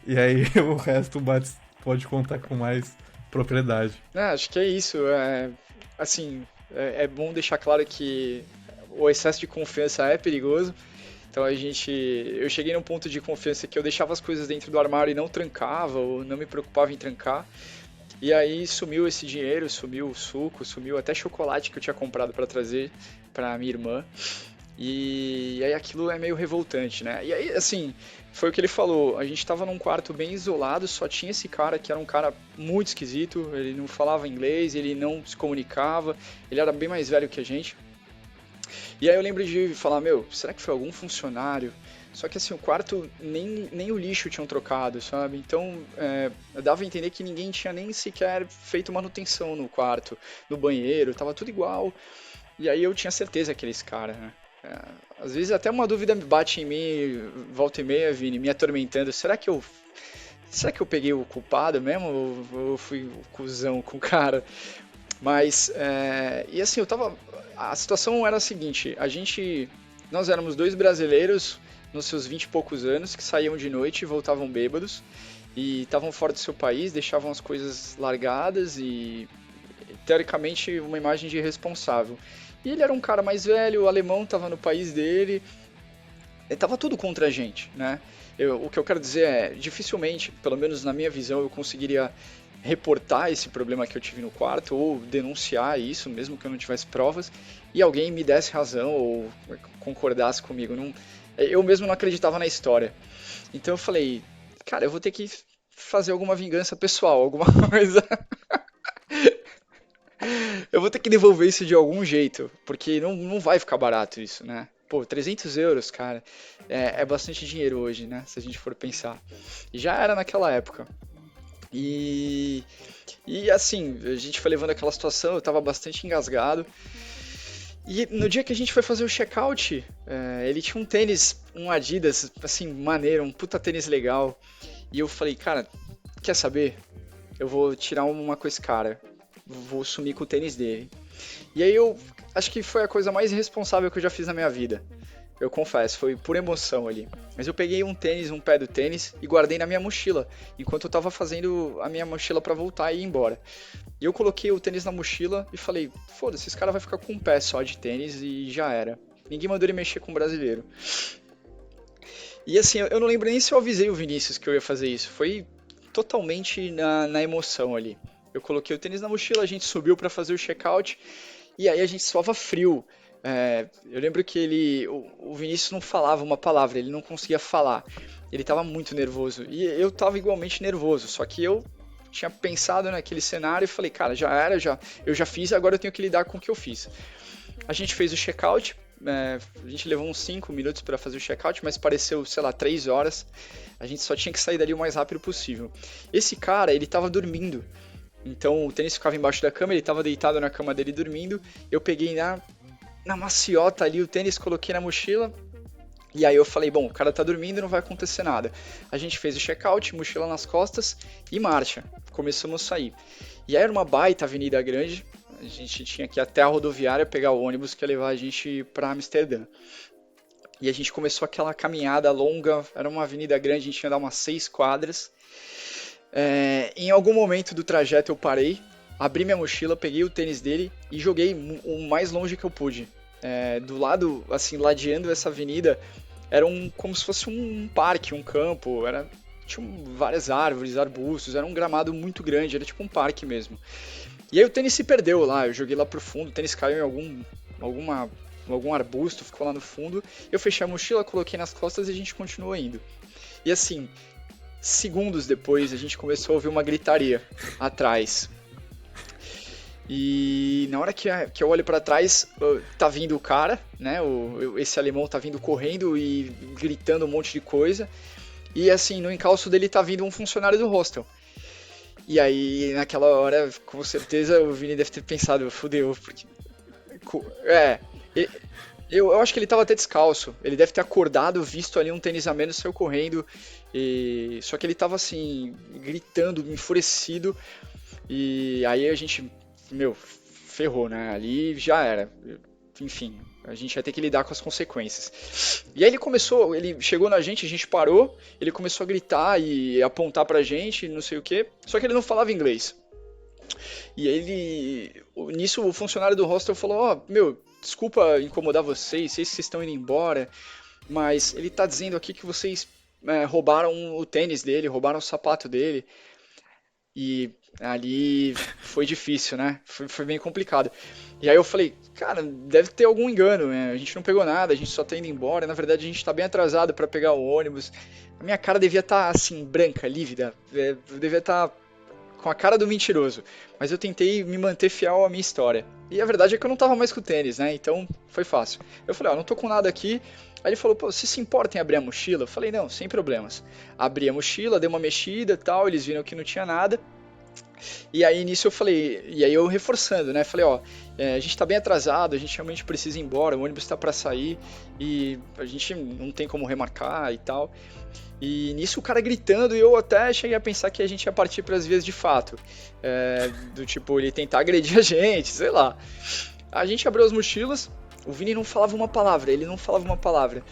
E aí o resto o Bats pode contar com mais propriedade. Acho que é isso. Assim, é bom deixar claro que o excesso de confiança é perigoso. Então eu cheguei num ponto de confiança que eu deixava as coisas dentro do armário e não trancava, ou não me preocupava em trancar. E aí sumiu esse dinheiro, sumiu o suco, sumiu até chocolate que eu tinha comprado para trazer para minha irmã. E aí aquilo é meio revoltante, né? E aí, assim, foi o que ele falou, a gente tava num quarto bem isolado, só tinha esse cara que era um cara muito esquisito, ele não falava inglês, ele não se comunicava, ele era bem mais velho que a gente. E aí eu lembro de falar, será que foi algum funcionário Só que assim, o quarto nem o lixo tinham trocado, sabe? Então, dava a entender que ninguém tinha nem sequer feito manutenção no quarto, no banheiro, tava tudo igual. E aí eu tinha certeza que era esse cara, né? Às vezes até uma dúvida bate em mim, volta e meia, Vini, me atormentando. Será que eu peguei o culpado mesmo? Ou eu fui o cuzão com o cara? Mas, e assim, a situação era a seguinte, nós éramos dois brasileiros nos seus 20 e poucos anos que saíam de noite e voltavam bêbados e estavam fora do seu país, deixavam as coisas largadas e, teoricamente, uma imagem de irresponsável. E ele era um cara mais velho, o alemão estava no país dele, estava tudo contra a gente, né? O que eu quero dizer é, dificilmente, pelo menos na minha visão, eu conseguiria reportar esse problema que eu tive no quarto ou denunciar isso, mesmo que eu não tivesse provas, e alguém me desse razão ou concordasse comigo. Eu mesmo não acreditava na história. Então eu falei, cara, eu vou ter que fazer alguma vingança pessoal, alguma coisa. Eu vou ter que devolver isso de algum jeito, porque não vai ficar barato isso, né? Pô, 300 euros, cara, é bastante dinheiro hoje, né? Se a gente for pensar. E já era naquela época. E assim, a gente foi levando aquela situação, eu tava bastante engasgado. E no dia que a gente foi fazer o check-out, ele tinha um tênis, um Adidas, assim, maneiro, um puta tênis legal. E eu falei, cara, quer saber? Eu vou tirar uma com esse cara. Vou sumir com o tênis dele. E aí eu acho que foi a coisa mais irresponsável que eu já fiz na minha vida. Eu confesso, foi por emoção ali. Mas eu peguei um pé do tênis e guardei na minha mochila, enquanto eu tava fazendo a minha mochila pra voltar e ir embora. E eu coloquei o tênis na mochila e falei, foda-se, esse cara vai ficar com um pé só de tênis e já era. Ninguém mandou ele mexer com um brasileiro. E assim, eu não lembro nem se eu avisei o Vinícius que eu ia fazer isso. Foi totalmente na emoção ali. Eu coloquei o tênis na mochila, a gente subiu pra fazer o check-out e aí a gente suava frio. Eu lembro que o Vinícius não falava uma palavra, ele não conseguia falar. Ele estava muito nervoso e eu estava igualmente nervoso, só que eu tinha pensado naquele cenário e falei, cara, eu já fiz, agora eu tenho que lidar com o que eu fiz. A gente fez o check-out, a gente levou uns 5 minutos para fazer o check-out, mas pareceu, sei lá, 3 horas. A gente só tinha que sair dali o mais rápido possível. Esse cara, ele estava dormindo, então o tênis ficava embaixo da cama, ele estava deitado na cama dele dormindo. Eu peguei na maciota ali o tênis, coloquei na mochila. E aí eu falei, bom, o cara tá dormindo, não vai acontecer nada. A gente fez o check-out, mochila nas costas e marcha. Começamos a sair. E aí era uma baita avenida grande. A gente tinha que ir até a rodoviária pegar o ônibus que ia levar a gente pra Amsterdã. E a gente começou aquela caminhada longa. Era uma avenida grande, a gente ia dar umas 6 quadras. Em algum momento do trajeto eu parei, abri minha mochila, peguei o tênis dele e joguei o mais longe que eu pude. Do lado, assim, ladeando essa avenida, era como se fosse um parque, um campo, tinha várias árvores, arbustos, era um gramado muito grande, era tipo um parque mesmo. E aí o tênis se perdeu lá, eu joguei lá pro fundo, o tênis caiu em algum arbusto, ficou lá no fundo, eu fechei a mochila, coloquei nas costas e a gente continuou indo. E assim, segundos depois a gente começou a ouvir uma gritaria atrás. E na hora que eu olho pra trás, tá vindo o cara, né? Esse alemão tá vindo correndo e gritando um monte de coisa. E assim, no encalço dele tá vindo um funcionário do hostel. E aí, naquela hora, com certeza o Vini deve ter pensado, fudeu, porque... Eu acho que ele tava até descalço. Ele deve ter acordado, visto ali um tênis a menos, saiu correndo. Só que ele tava assim, gritando, enfurecido. E aí a gente... ferrou, né? Ali já era. Enfim, a gente ia ter que lidar com as consequências. E aí ele chegou na gente parou, ele começou a gritar e apontar pra gente, não sei o que, só que ele não falava inglês. E nisso o funcionário do hostel falou, desculpa incomodar vocês, sei que vocês estão indo embora, mas ele tá dizendo aqui que vocês roubaram o tênis dele, roubaram o sapato dele. E ali foi difícil, né? Foi bem complicado. E aí eu falei, cara, deve ter algum engano, né? A gente não pegou nada, a gente só tá indo embora. Na verdade, a gente tá bem atrasado pra pegar o ônibus. A minha cara devia estar, assim, branca, lívida. Eu devia estar com a cara do mentiroso, mas eu tentei me manter fiel à minha história. E a verdade é que eu não tava mais com o tênis, né? Então foi fácil. Eu falei, ó, não tô com nada aqui. Aí ele falou, pô, você se importa em abrir a mochila? Eu falei, não, sem problemas. Abri a mochila, dei uma mexida e tal, eles viram que não tinha nada. E aí nisso eu falei, e aí eu reforçando, né? Falei, ó, a gente tá bem atrasado, a gente realmente precisa ir embora, o ônibus tá pra sair e a gente não tem como remarcar e tal. E nisso o cara gritando, e eu até cheguei a pensar que a gente ia partir pras vias de fato. Do tipo, ele tentar agredir a gente, sei lá. A gente abriu as mochilas, o Vini não falava uma palavra, ele não falava uma palavra.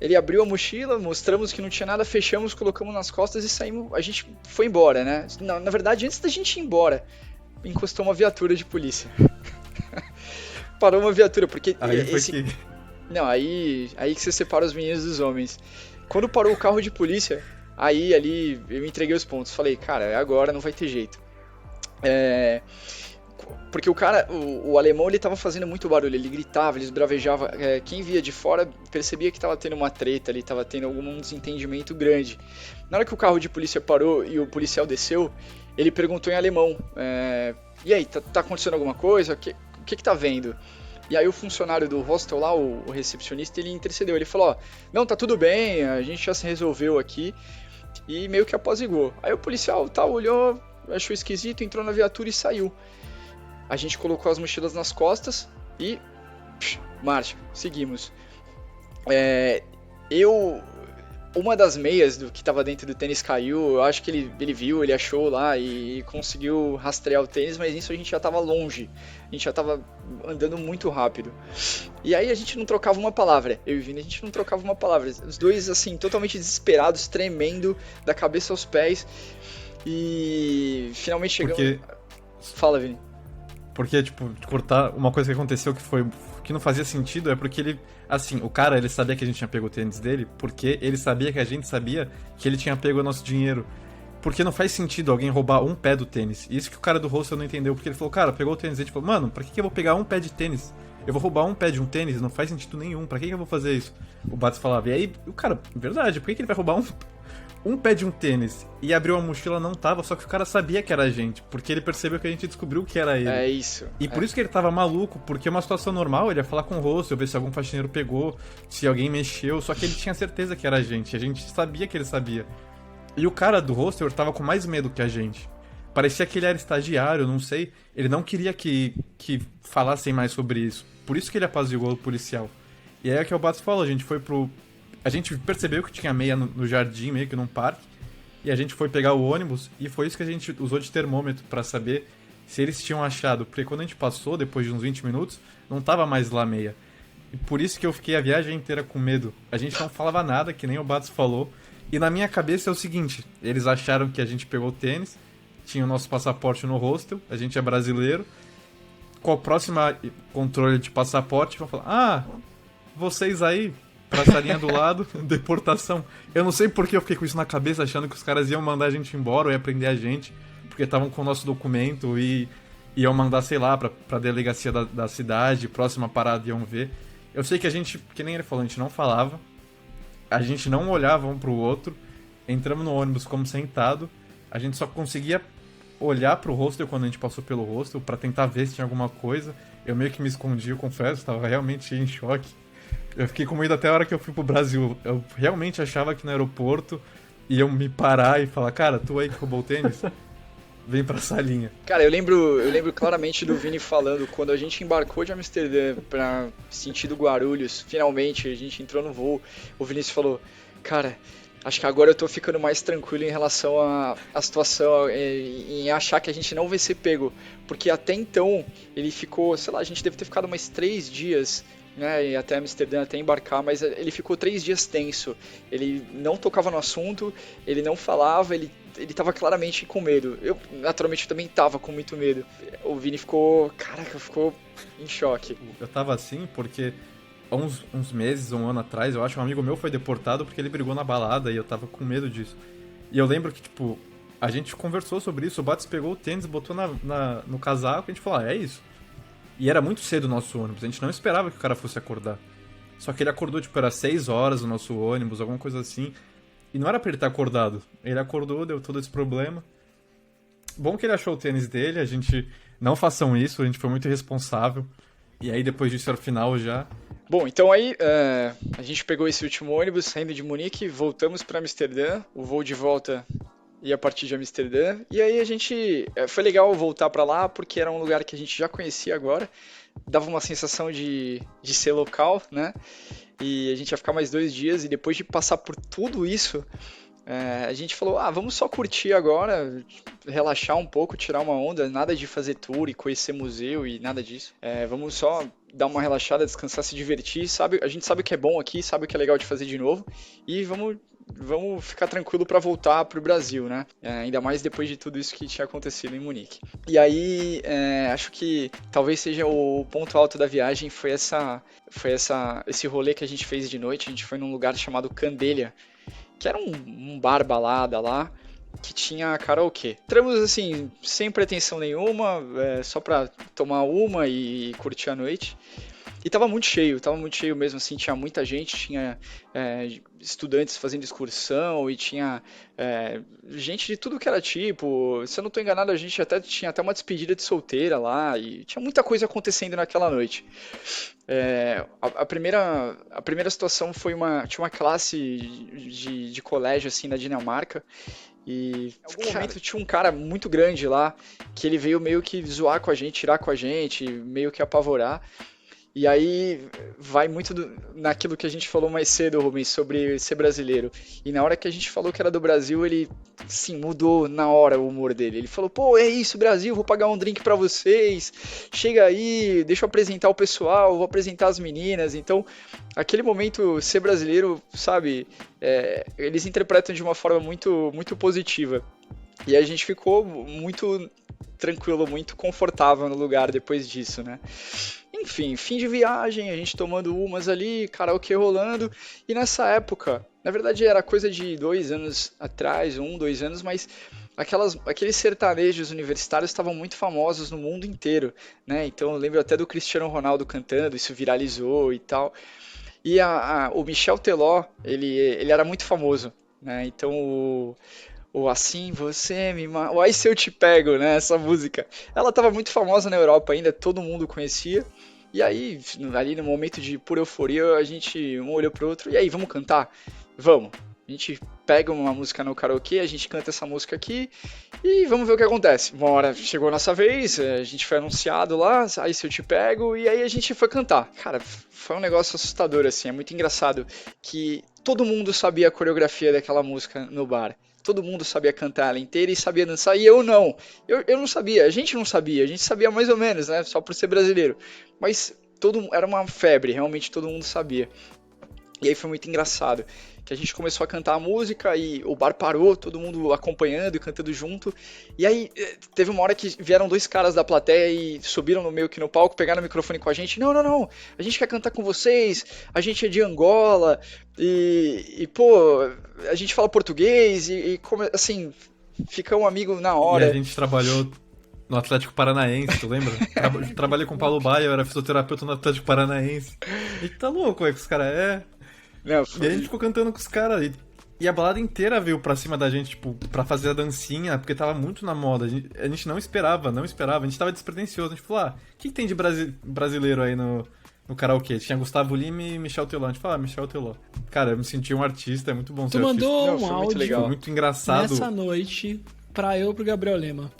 Ele abriu a mochila, mostramos que não tinha nada, fechamos, colocamos nas costas e saímos. A gente foi embora, né? Na verdade, antes da gente ir embora, encostou uma viatura de polícia. Parou uma viatura, porque Aí foi que... Não, aí que você separa os meninos dos homens. Quando parou o carro de polícia, aí ali eu entreguei os pontos. Falei, cara, é agora, não vai ter jeito. Porque o cara, o alemão, ele tava fazendo muito barulho, ele gritava, ele esbravejava. Quem via de fora percebia que tava tendo uma treta ali, tava tendo algum desentendimento grande. Na hora que o carro de polícia parou e o policial desceu, ele perguntou em alemão, e aí, tá acontecendo alguma coisa? O que tá vendo? E aí o funcionário do hostel lá, o recepcionista, ele intercedeu, ele falou, ó, não, tá tudo bem, a gente já se resolveu aqui, e meio que apaziguou. Aí o policial olhou, achou esquisito, entrou na viatura e saiu. A gente colocou as mochilas nas costas e marcha, seguimos. Uma das meias do que estava dentro do tênis caiu, eu acho que ele viu, ele achou lá e conseguiu rastrear o tênis, mas nisso a gente já estava longe, a gente já estava andando muito rápido. E aí a gente não trocava uma palavra, eu e o Vini, a gente não trocava uma palavra, os dois assim, totalmente desesperados, tremendo da cabeça aos pés, e finalmente chegamos... Fala, Vini. Porque, tipo, cortar uma coisa que aconteceu que não fazia sentido é porque ele, assim, o cara, ele sabia que a gente tinha pego o tênis dele, porque ele sabia que a gente sabia que ele tinha pego o nosso dinheiro. Porque não faz sentido alguém roubar um pé do tênis. Isso que o cara do hostel não entendeu, porque ele falou, cara, pegou o tênis, e a gente falou, mano, pra que eu vou pegar um pé de tênis? Eu vou roubar um pé de um tênis? Não faz sentido nenhum, pra que eu vou fazer isso? O Bates falava, e aí, o cara, verdade, por que ele vai roubar um pé de um tênis e abriu a mochila, não tava, só que o cara sabia que era a gente, porque ele percebeu que a gente descobriu que era ele. É isso. E por isso que ele tava maluco, porque uma situação normal, ele ia falar com o hostel, ver se algum faxineiro pegou, se alguém mexeu, só que ele tinha certeza que era a gente sabia que ele sabia. E o cara do hostel tava com mais medo que a gente. Parecia que ele era estagiário, não sei, ele não queria que falassem mais sobre isso. Por isso que ele apaziguou o policial. E aí é que o Batos falou, a gente percebeu que tinha meia no jardim, meio que num parque, e a gente foi pegar o ônibus, e foi isso que a gente usou de termômetro pra saber se eles tinham achado, porque quando a gente passou, depois de uns 20 minutos, não tava mais lá meia. E por isso que eu fiquei a viagem inteira com medo. A gente não falava nada, que nem o Batos falou, e na minha cabeça é o seguinte, eles acharam que a gente pegou o tênis, tinha o nosso passaporte no hostel, a gente é brasileiro, com a próxima controle de passaporte, vão falar, vocês aí... pra salinha do lado, deportação. Eu não sei porque eu fiquei com isso na cabeça, achando que os caras iam mandar a gente embora ou ia prender a gente, porque estavam com o nosso documento e iam mandar, sei lá, pra delegacia da cidade, próxima parada iam ver. Eu sei que a gente, que nem ele falou, a gente não falava, a gente não olhava um pro outro, entramos no ônibus como sentado, a gente só conseguia olhar pro hostel quando a gente passou pelo hostel pra tentar ver se tinha alguma coisa. Eu meio que me escondi, eu confesso, tava realmente em choque. Eu fiquei com medo até a hora que eu fui pro Brasil. Eu realmente achava que no aeroporto iam me parar e falar, cara, tu aí que roubou o tênis? Vem pra salinha. Cara, eu lembro claramente do Vini falando, quando a gente embarcou de Amsterdã pra sentido Guarulhos, finalmente a gente entrou no voo, o Vinícius falou, cara, acho que agora eu tô ficando mais tranquilo em relação à situação, em achar que a gente não vai ser pego, porque até então ele ficou, sei lá, a gente deve ter ficado mais 3 dias... né, e até Amsterdã, até embarcar, mas ele ficou 3 dias tenso, ele não tocava no assunto, ele não falava, ele tava claramente com medo, eu naturalmente também tava com muito medo, o Vini ficou em choque. Eu tava assim porque há uns meses, um ano atrás, eu acho que um amigo meu foi deportado porque ele brigou na balada e eu tava com medo disso, e eu lembro que, tipo, a gente conversou sobre isso, o Bates pegou o tênis, botou no casaco e a gente falou, é isso. E era muito cedo o nosso ônibus, a gente não esperava que o cara fosse acordar. Só que ele acordou, tipo, era 6 horas o nosso ônibus, alguma coisa assim. E não era pra ele estar acordado. Ele acordou, deu todo esse problema. bom que ele achou o tênis dele, a gente... Não façam isso, a gente foi muito irresponsável. E aí, depois disso, era o final já. Bom, então aí a gente pegou esse último ônibus saindo de Munique, voltamos para Amsterdã, o voo de volta ia partir de Amsterdã, e aí a gente... Foi legal voltar para lá, porque era um lugar que a gente já conhecia agora, dava uma sensação de ser local, né? E a gente ia ficar mais 2 dias, e depois de passar por tudo isso, a gente falou, vamos só curtir agora, relaxar um pouco, tirar uma onda, nada de fazer tour e conhecer museu e nada disso. Vamos só dar uma relaxada, descansar, se divertir, a gente sabe o que é bom aqui, sabe o que é legal de fazer de novo, e vamos ficar tranquilo para voltar pro Brasil, né? Ainda mais depois de tudo isso que tinha acontecido em Munique. E aí, acho que talvez seja o ponto alto da viagem, foi esse rolê que a gente fez de noite. A gente foi num lugar chamado Candelia, que era um bar balada lá, que tinha karaokê. Entramos assim, sem pretensão nenhuma, só pra tomar uma e curtir a noite. E tava muito cheio mesmo, assim, tinha muita gente, tinha estudantes fazendo excursão e tinha gente de tudo que era tipo. Se eu não tô enganado, a gente tinha até uma despedida de solteira lá e tinha muita coisa acontecendo naquela noite. A primeira situação foi tinha uma classe de colégio, assim, na Dinamarca. E em algum momento tinha um cara muito grande lá, que ele veio meio que zoar com a gente, tirar com a gente, meio que apavorar. E aí vai muito naquilo que a gente falou mais cedo, Rubens, sobre ser brasileiro. E na hora que a gente falou que era do Brasil, ele, sim, mudou na hora o humor dele. Ele falou, pô, é isso, Brasil, vou pagar um drink pra vocês, chega aí, deixa eu apresentar o pessoal, vou apresentar as meninas. Então, aquele momento, ser brasileiro, sabe, eles interpretam de uma forma muito, muito positiva. E a gente ficou muito tranquilo, muito confortável no lugar depois disso, né? Enfim, fim de viagem, a gente tomando umas ali, karaokê rolando, e nessa época, na verdade era coisa de 2 anos atrás, 2 anos, mas aqueles sertanejos universitários estavam muito famosos no mundo inteiro, né? Então eu lembro até do Cristiano Ronaldo cantando, isso viralizou e tal. E o Michel Teló, ele era muito famoso, né? Então o Assim Você Me Mata, o Aí Se Eu Te Pego, né? Essa música. Ela estava muito famosa na Europa ainda, todo mundo conhecia. E aí, ali no momento de pura euforia, a gente um olhou pro outro, e aí, vamos cantar? Vamos. A gente pega uma música no karaokê, a gente canta essa música aqui e vamos ver o que acontece. Uma hora chegou a nossa vez, a gente foi anunciado lá, Aí Se Eu Te Pego, e aí a gente foi cantar. Cara, foi um negócio assustador, assim, é muito engraçado que todo mundo sabia a coreografia daquela música no bar. Todo mundo sabia cantar ela inteira e sabia dançar, e eu não. Eu não sabia, a gente não sabia, a gente sabia mais ou menos, né? Só por ser brasileiro. Mas era uma febre, realmente todo mundo sabia. E aí foi muito engraçado, que a gente começou a cantar a música e o bar parou, todo mundo acompanhando e cantando junto. E aí teve uma hora que vieram 2 caras da plateia e subiram no meio que no palco, pegaram o microfone com a gente. Não, a gente quer cantar com vocês, a gente é de Angola e pô, a gente fala português e assim, fica um amigo na hora. E a gente trabalhou no Atlético Paranaense, tu lembra? Trabalhei com o Paulo Baia, eu era fisioterapeuta no Atlético Paranaense. E tá louco, que os caras Não, E a gente ficou cantando com os caras. E a balada inteira veio pra cima da gente, tipo, pra fazer a dancinha, porque tava muito na moda. A gente não esperava. A gente tava despretensioso. A gente falou, o que tem de brasileiro aí no karaokê? Tinha Gustavo Lima e Michel Teló. A gente falou, Michel Teló. Cara, eu me senti um artista, é muito bom Tu ser artista. mandou Foi um muito áudio legal. Foi muito engraçado. nessa noite pra eu e pro Gabriel Lema.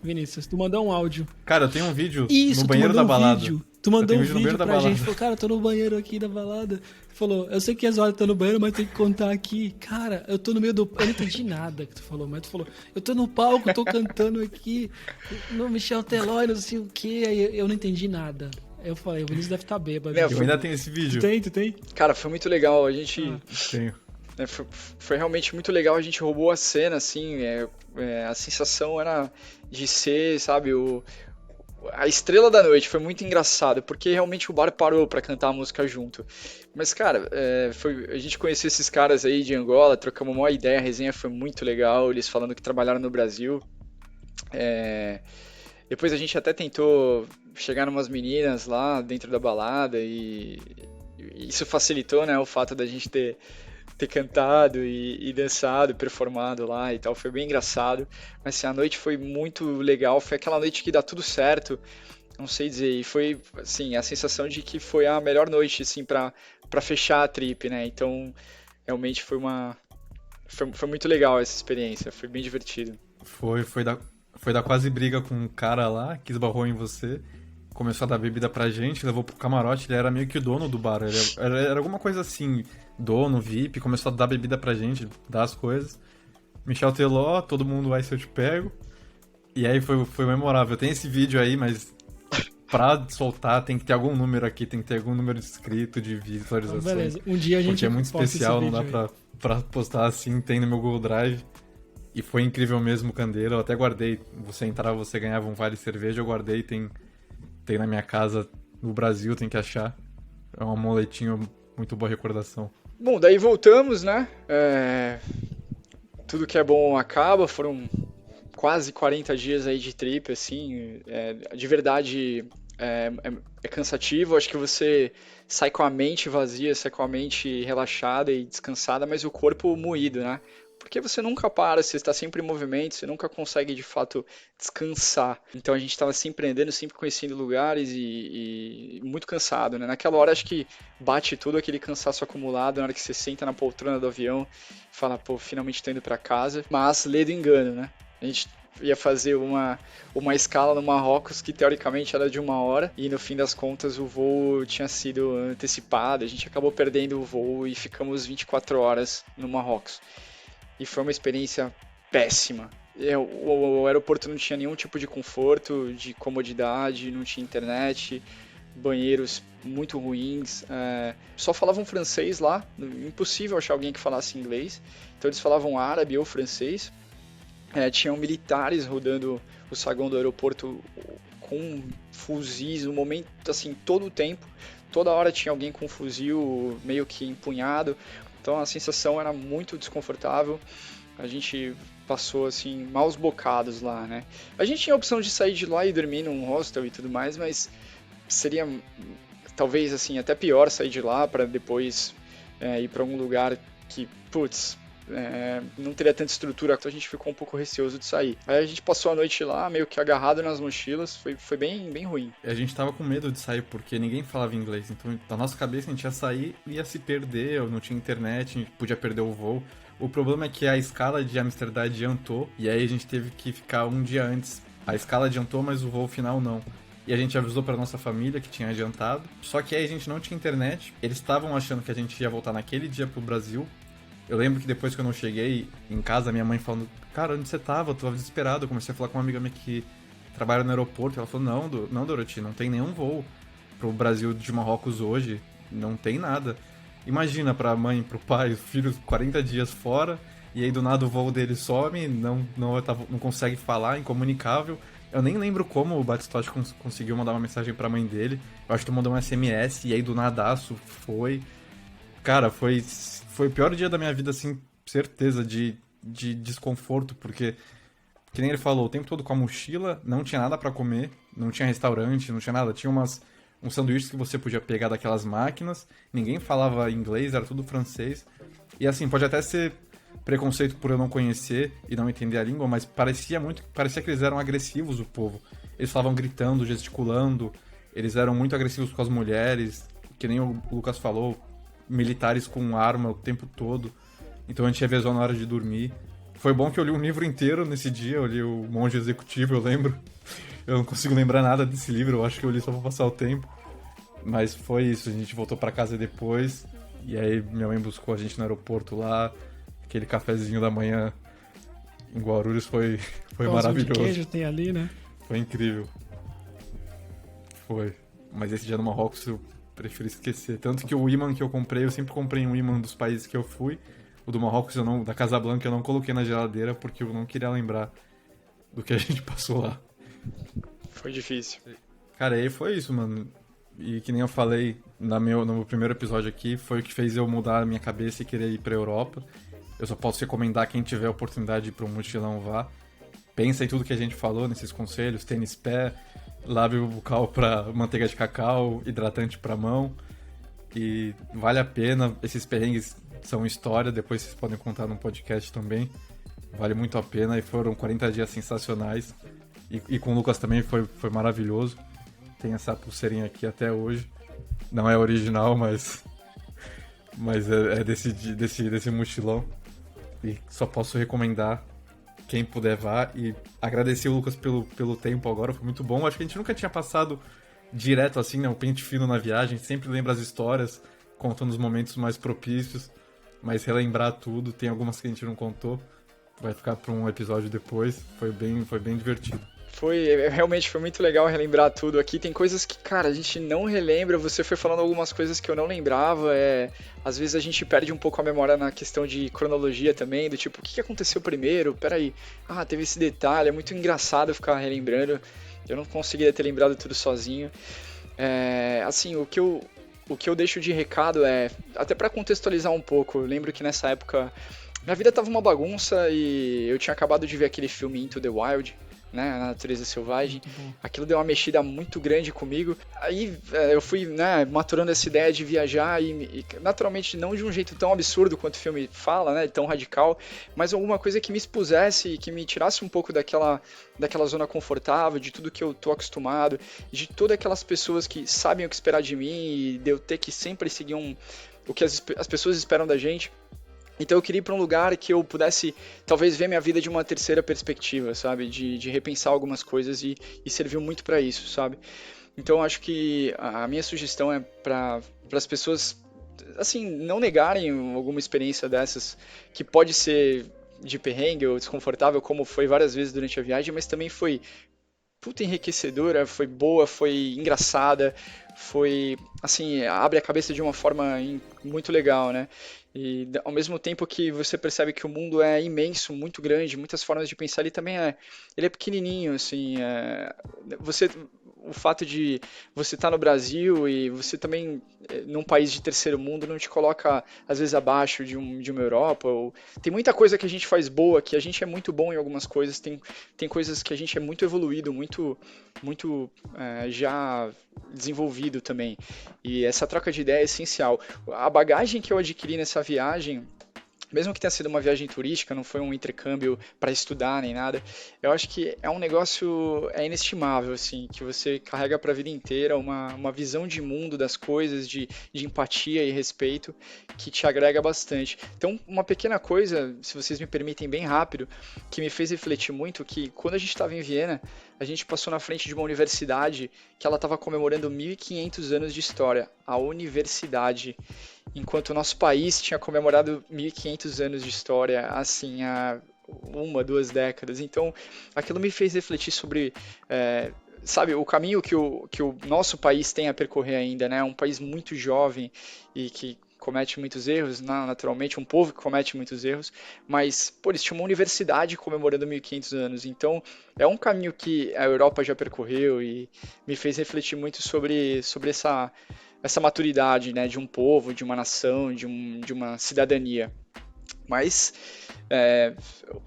Vinícius, tu mandou um áudio. Cara, eu tenho um vídeo Isso, no banheiro da balada. Tu mandou Eu um tenho no vídeo banheiro da pra balada. gente. Falou, cara, eu tô no banheiro aqui da balada. Falou, eu sei que as horas tá no banheiro, mas tem que contar aqui. Cara, eu tô no meio do... Eu não entendi nada que tu falou, mas tu falou, eu tô no palco, tô cantando aqui no Michel Teló e não sei o que. Aí eu não entendi nada. Eu falei, o Vinícius deve estar bêbado. Não, Eu ainda tenho esse vídeo. Tu tem? Cara, foi muito legal, a gente... Tenho. Foi realmente muito legal, a gente roubou a cena, assim, a sensação era de ser, sabe, a estrela da noite. Foi muito engraçado, porque realmente o bar parou pra cantar a música junto. Mas, cara, a gente conheceu esses caras aí de Angola, trocamos uma ideia, a resenha foi muito legal, eles falando que trabalharam no Brasil. Depois a gente até tentou chegar numas meninas lá dentro da balada e isso facilitou, né, o fato da gente ter ter cantado e dançado, performado lá e tal, foi bem engraçado. Mas assim, a noite foi muito legal, foi aquela noite que dá tudo certo, não sei dizer, e foi assim, a sensação de que foi a melhor noite assim para fechar a trip, né? Então, realmente foi muito legal essa experiência, foi bem divertido. Foi dar quase briga com um cara lá que esbarrou em você. Começou a dar bebida pra gente, levou pro camarote, ele era meio que o dono do bar. Era alguma coisa assim, dono, VIP, começou a dar bebida pra gente, dar as coisas. Michel Teló, todo mundo vai se eu te pego. E aí foi memorável. Tem esse vídeo aí, mas pra soltar tem que ter algum número aqui, tem que ter algum número inscrito de visualização. Então, beleza. Um dia a gente Porque é muito posta esse especial, não dá vídeo aí. pra postar assim, tem no meu Google Drive. E foi incrível mesmo, Candeira. Eu até guardei. Você entrava, você ganhava um vale cerveja, eu guardei, tem na minha casa no Brasil, tem que achar. É um amuletinho, muito boa recordação. Bom, daí voltamos, né? Tudo que é bom acaba, foram quase 40 dias aí de trip, assim, de verdade é cansativo, acho que você sai com a mente vazia, sai com a mente relaxada e descansada, mas o corpo moído, né? Porque você nunca para, você está sempre em movimento, você nunca consegue de fato descansar. Então a gente estava sempre andando, sempre conhecendo lugares e muito cansado, né? Naquela hora acho que bate tudo aquele cansaço acumulado na hora que você senta na poltrona do avião e fala, pô, finalmente estou indo para casa. Mas lê do engano, né? A gente ia fazer uma escala no Marrocos que teoricamente era de 1 hora e no fim das contas o voo tinha sido antecipado, a gente acabou perdendo o voo e ficamos 24 horas no Marrocos. E foi uma experiência péssima. O aeroporto não tinha nenhum tipo de conforto, de comodidade, não tinha internet, banheiros muito ruins, só falavam francês lá, impossível achar alguém que falasse inglês, então eles falavam árabe ou francês. Tinham militares rodando o saguão do aeroporto com fuzis no momento, assim, todo o tempo, toda hora tinha alguém com um fuzil meio que empunhado. Então a sensação era muito desconfortável, a gente passou assim maus bocados lá, né? A gente tinha a opção de sair de lá e dormir num hostel e tudo mais, mas seria talvez assim até pior sair de lá para depois ir para algum lugar que, putz, não teria tanta estrutura, então a gente ficou um pouco receoso de sair. Aí a gente passou a noite lá, meio que agarrado nas mochilas, foi bem, bem ruim. A gente tava com medo de sair porque ninguém falava inglês, então na nossa cabeça a gente ia sair e ia se perder, não tinha internet, a gente podia perder o voo. O problema é que a escala de Amsterdã adiantou, e aí a gente teve que ficar um dia antes. A escala adiantou, mas o voo final não. E a gente avisou pra nossa família que tinha adiantado, só que aí a gente não tinha internet, eles estavam achando que a gente ia voltar naquele dia pro Brasil. Eu lembro que depois que eu não cheguei em casa, minha mãe falando, cara, onde você tava? Eu tava desesperado. Eu comecei a falar com uma amiga minha que trabalha no aeroporto. Ela falou, não, Dorothy, não tem nenhum voo pro Brasil de Marrocos hoje. Não tem nada. Imagina pra mãe, pro pai, os filhos 40 dias fora, e aí do nada o voo dele some, não consegue falar, incomunicável. Eu nem lembro como o Batistotti conseguiu mandar uma mensagem pra mãe dele. Eu acho que mandou um SMS, e aí do nadaço foi... Cara, foi o pior dia da minha vida, assim, certeza, de desconforto, porque, que nem ele falou, o tempo todo com a mochila, não tinha nada pra comer, não tinha restaurante, não tinha nada, tinha uns sanduíches que você podia pegar daquelas máquinas, ninguém falava inglês, era tudo francês, e assim, pode até ser preconceito por eu não conhecer e não entender a língua, mas parecia que eles eram agressivos, o povo. Eles falavam gritando, gesticulando, eles eram muito agressivos com as mulheres, que nem o Lucas falou, militares com arma o tempo todo. Então a gente revezou na hora de dormir. Foi bom que eu li um livro inteiro nesse dia. Eu li o Monge Executivo, eu lembro. Eu não consigo lembrar nada desse livro. Eu acho que eu li só pra passar o tempo. Mas foi isso. A gente voltou pra casa depois. E aí minha mãe buscou a gente no aeroporto lá. Aquele cafezinho da manhã em Guarulhos foi maravilhoso. De queijo tem ali, né? Foi incrível. Foi. Mas esse dia no Marrocos eu prefiro esquecer. Tanto que o imã que eu comprei, eu sempre comprei um imã dos países que eu fui. O do Marrocos, da Casablanca, eu não coloquei na geladeira porque eu não queria lembrar do que a gente passou lá. Foi difícil. Cara, aí foi isso, mano. E que nem eu falei no meu primeiro episódio aqui, foi o que fez eu mudar a minha cabeça e querer ir pra Europa. Eu só posso recomendar quem tiver a oportunidade de ir pra um mochilão, vá. Pensa em tudo que a gente falou nesses conselhos, tênis pé, lave o bucal pra manteiga de cacau, hidratante pra mão. E vale a pena, esses perrengues são história, depois vocês podem contar num podcast também. Vale muito a pena e foram 40 dias sensacionais. E com o Lucas também foi maravilhoso. Tem essa pulseirinha aqui até hoje. Não é original, mas é desse mochilão. E só posso recomendar, quem puder vá. E agradecer o Lucas pelo tempo agora, foi muito bom. Acho que a gente nunca tinha passado direto assim, né? Um pente fino na viagem. Sempre lembra as histórias, contando os momentos mais propícios. Mas relembrar tudo, tem algumas que a gente não contou. Vai ficar para um episódio depois. Foi bem divertido. Realmente foi muito legal relembrar tudo aqui. Tem coisas que, cara, a gente não relembra. Você foi falando algumas coisas que eu não lembrava. Às vezes a gente perde um pouco a memória na questão de cronologia também, do tipo, o que aconteceu primeiro? Peraí, teve esse detalhe. É muito engraçado ficar relembrando. Eu não conseguiria ter lembrado tudo sozinho. Assim, o que eu deixo de recado até para contextualizar um pouco, eu lembro que nessa época minha vida tava uma bagunça e eu tinha acabado de ver aquele filme Into the Wild, né, a natureza selvagem. Aquilo deu uma mexida muito grande comigo. Aí eu fui, né, maturando essa ideia de viajar e naturalmente não de um jeito tão absurdo quanto o filme fala, né, tão radical, mas alguma coisa que me expusesse, que me tirasse um pouco daquela zona confortável, de tudo que eu tô acostumado, de todas aquelas pessoas que sabem o que esperar de mim e de eu ter que sempre seguir o que as pessoas esperam da gente. Então eu queria ir para um lugar que eu pudesse talvez ver minha vida de uma terceira perspectiva, sabe? De repensar algumas coisas e serviu muito para isso, sabe? Então eu acho que a minha sugestão é para as pessoas, assim, não negarem alguma experiência dessas, que pode ser de perrengue ou desconfortável, como foi várias vezes durante a viagem, mas também foi puta enriquecedora, foi boa, foi engraçada, foi, assim, abre a cabeça de uma forma muito legal, né? E ao mesmo tempo que você percebe que o mundo é imenso, muito grande, muitas formas de pensar, ele é pequenininho, assim, o fato de você estar no Brasil e você também num país de terceiro mundo não te coloca às vezes abaixo de uma Europa. Tem muita coisa que a gente faz boa, que a gente é muito bom em algumas coisas, tem coisas que a gente é muito evoluído, muito já desenvolvido também. E essa troca de ideia é essencial. A bagagem que eu adquiri nessa viagem, mesmo que tenha sido uma viagem turística, não foi um intercâmbio para estudar nem nada, eu acho que é um negócio inestimável, assim, que você carrega para a vida inteira, uma visão de mundo das coisas, de empatia e respeito, que te agrega bastante. Então, uma pequena coisa, se vocês me permitem bem rápido, que me fez refletir muito, que quando a gente estava em Viena, a gente passou na frente de uma universidade que ela estava comemorando 1.500 anos de história, a universidade, enquanto o nosso país tinha comemorado 1.500 anos de história, assim, há 2 décadas. Então, aquilo me fez refletir sobre, sabe, o caminho que o nosso país tem a percorrer ainda, né? Um país muito jovem e que comete muitos erros, naturalmente, um povo que comete muitos erros, mas, pô, eles tinham uma universidade comemorando 1.500 anos, então é um caminho que a Europa já percorreu e me fez refletir muito sobre essa maturidade, né, de um povo, de uma nação, de uma cidadania. Mas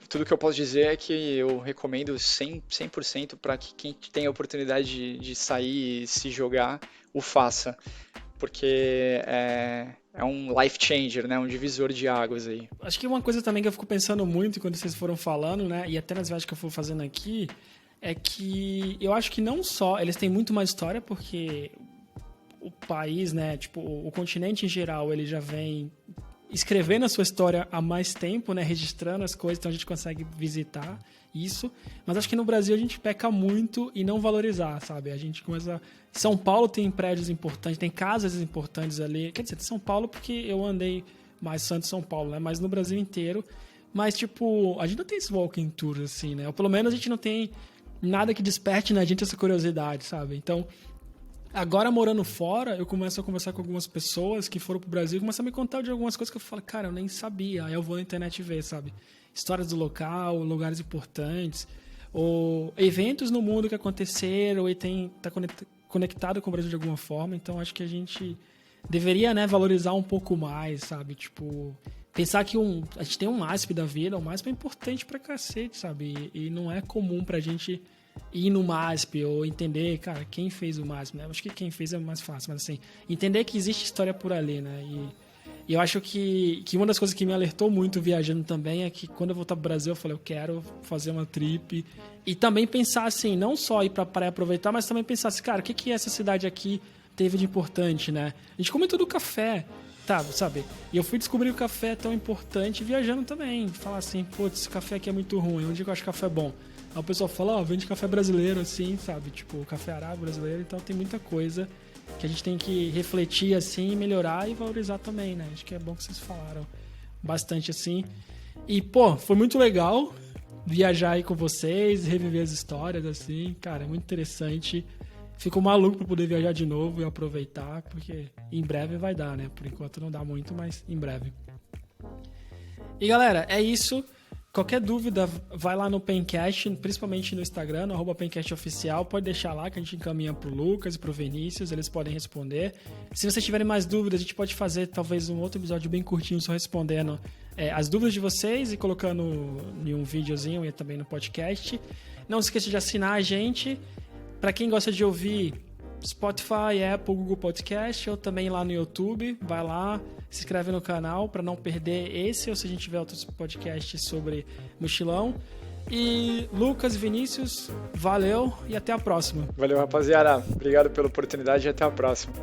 tudo que eu posso dizer é que eu recomendo 100% para que quem tem a oportunidade de sair e se jogar, o faça. Porque é um life changer, né? Um divisor de águas aí. Acho que uma coisa também que eu fico pensando muito quando vocês foram falando, né? E até nas viagens que eu for fazendo aqui, é que eu acho que não só eles têm muito mais história, porque o país, né? Tipo, o continente em geral, ele já vem escrevendo a sua história há mais tempo, né? Registrando as coisas, então a gente consegue visitar isso. Mas acho que no Brasil a gente peca muito em não valorizar, sabe? A gente começa... São Paulo tem prédios importantes, tem casas importantes ali. Quer dizer, São Paulo porque eu andei mais Santos São Paulo, né? Mas no Brasil inteiro. Mas, tipo, a gente não tem esse walking tour, assim, né? Ou pelo menos a gente não tem nada que desperte na gente essa curiosidade, sabe? Então, agora morando fora, eu começo a conversar com algumas pessoas que foram pro Brasil e começam a me contar de algumas coisas que eu falo, cara, eu nem sabia. Aí eu vou na internet ver, sabe? Histórias do local, lugares importantes, ou eventos no mundo que aconteceram e tá conectado com o Brasil de alguma forma. Então acho que a gente deveria, né, valorizar um pouco mais, sabe? Tipo, pensar que a gente tem um MASP da vida, o MASP é importante pra cacete, sabe? E não é comum pra gente ir no MASP ou entender, cara, quem fez o MASP, né? Acho que quem fez é mais fácil, mas assim, entender que existe história por ali, né? E eu acho que uma das coisas que me alertou muito viajando também é que quando eu voltar pro Brasil, eu falei, eu quero fazer uma trip. E também pensar assim, não só ir pra praia aproveitar, mas também pensar assim, cara, o que essa cidade aqui teve de importante, né? A gente comentou do café, tá, sabe? E eu fui descobrir o café tão importante viajando também. Falar assim, putz, esse café aqui é muito ruim, onde que eu acho café bom? Aí o pessoal fala, ó, vende café brasileiro, assim, sabe? Tipo, café arábico brasileiro, então tem muita coisa que a gente tem que refletir, assim, melhorar e valorizar também, né? Acho que é bom que vocês falaram bastante, assim. E, pô, foi muito legal viajar aí com vocês, reviver as histórias, assim, cara, é muito interessante. Fico maluco pra poder viajar de novo e aproveitar, porque em breve vai dar, né? Por enquanto não dá muito, mas em breve. E, galera, é isso. Qualquer dúvida, vai lá no Pencast, principalmente no Instagram, no @PencastOficial. Pode deixar lá que a gente encaminha pro Lucas e pro Vinícius, eles podem responder. Se vocês tiverem mais dúvidas, a gente pode fazer talvez um outro episódio bem curtinho, só respondendo as dúvidas de vocês e colocando em um videozinho e também no podcast. Não se esqueça de assinar a gente. Para quem gosta de ouvir, Spotify, Apple, Google Podcast ou também lá no YouTube, vai lá, se inscreve no canal para não perder esse ou se a gente tiver outros podcasts sobre mochilão. E Lucas, Vinícius, valeu e até a próxima. Valeu, rapaziada. Obrigado pela oportunidade e até a próxima.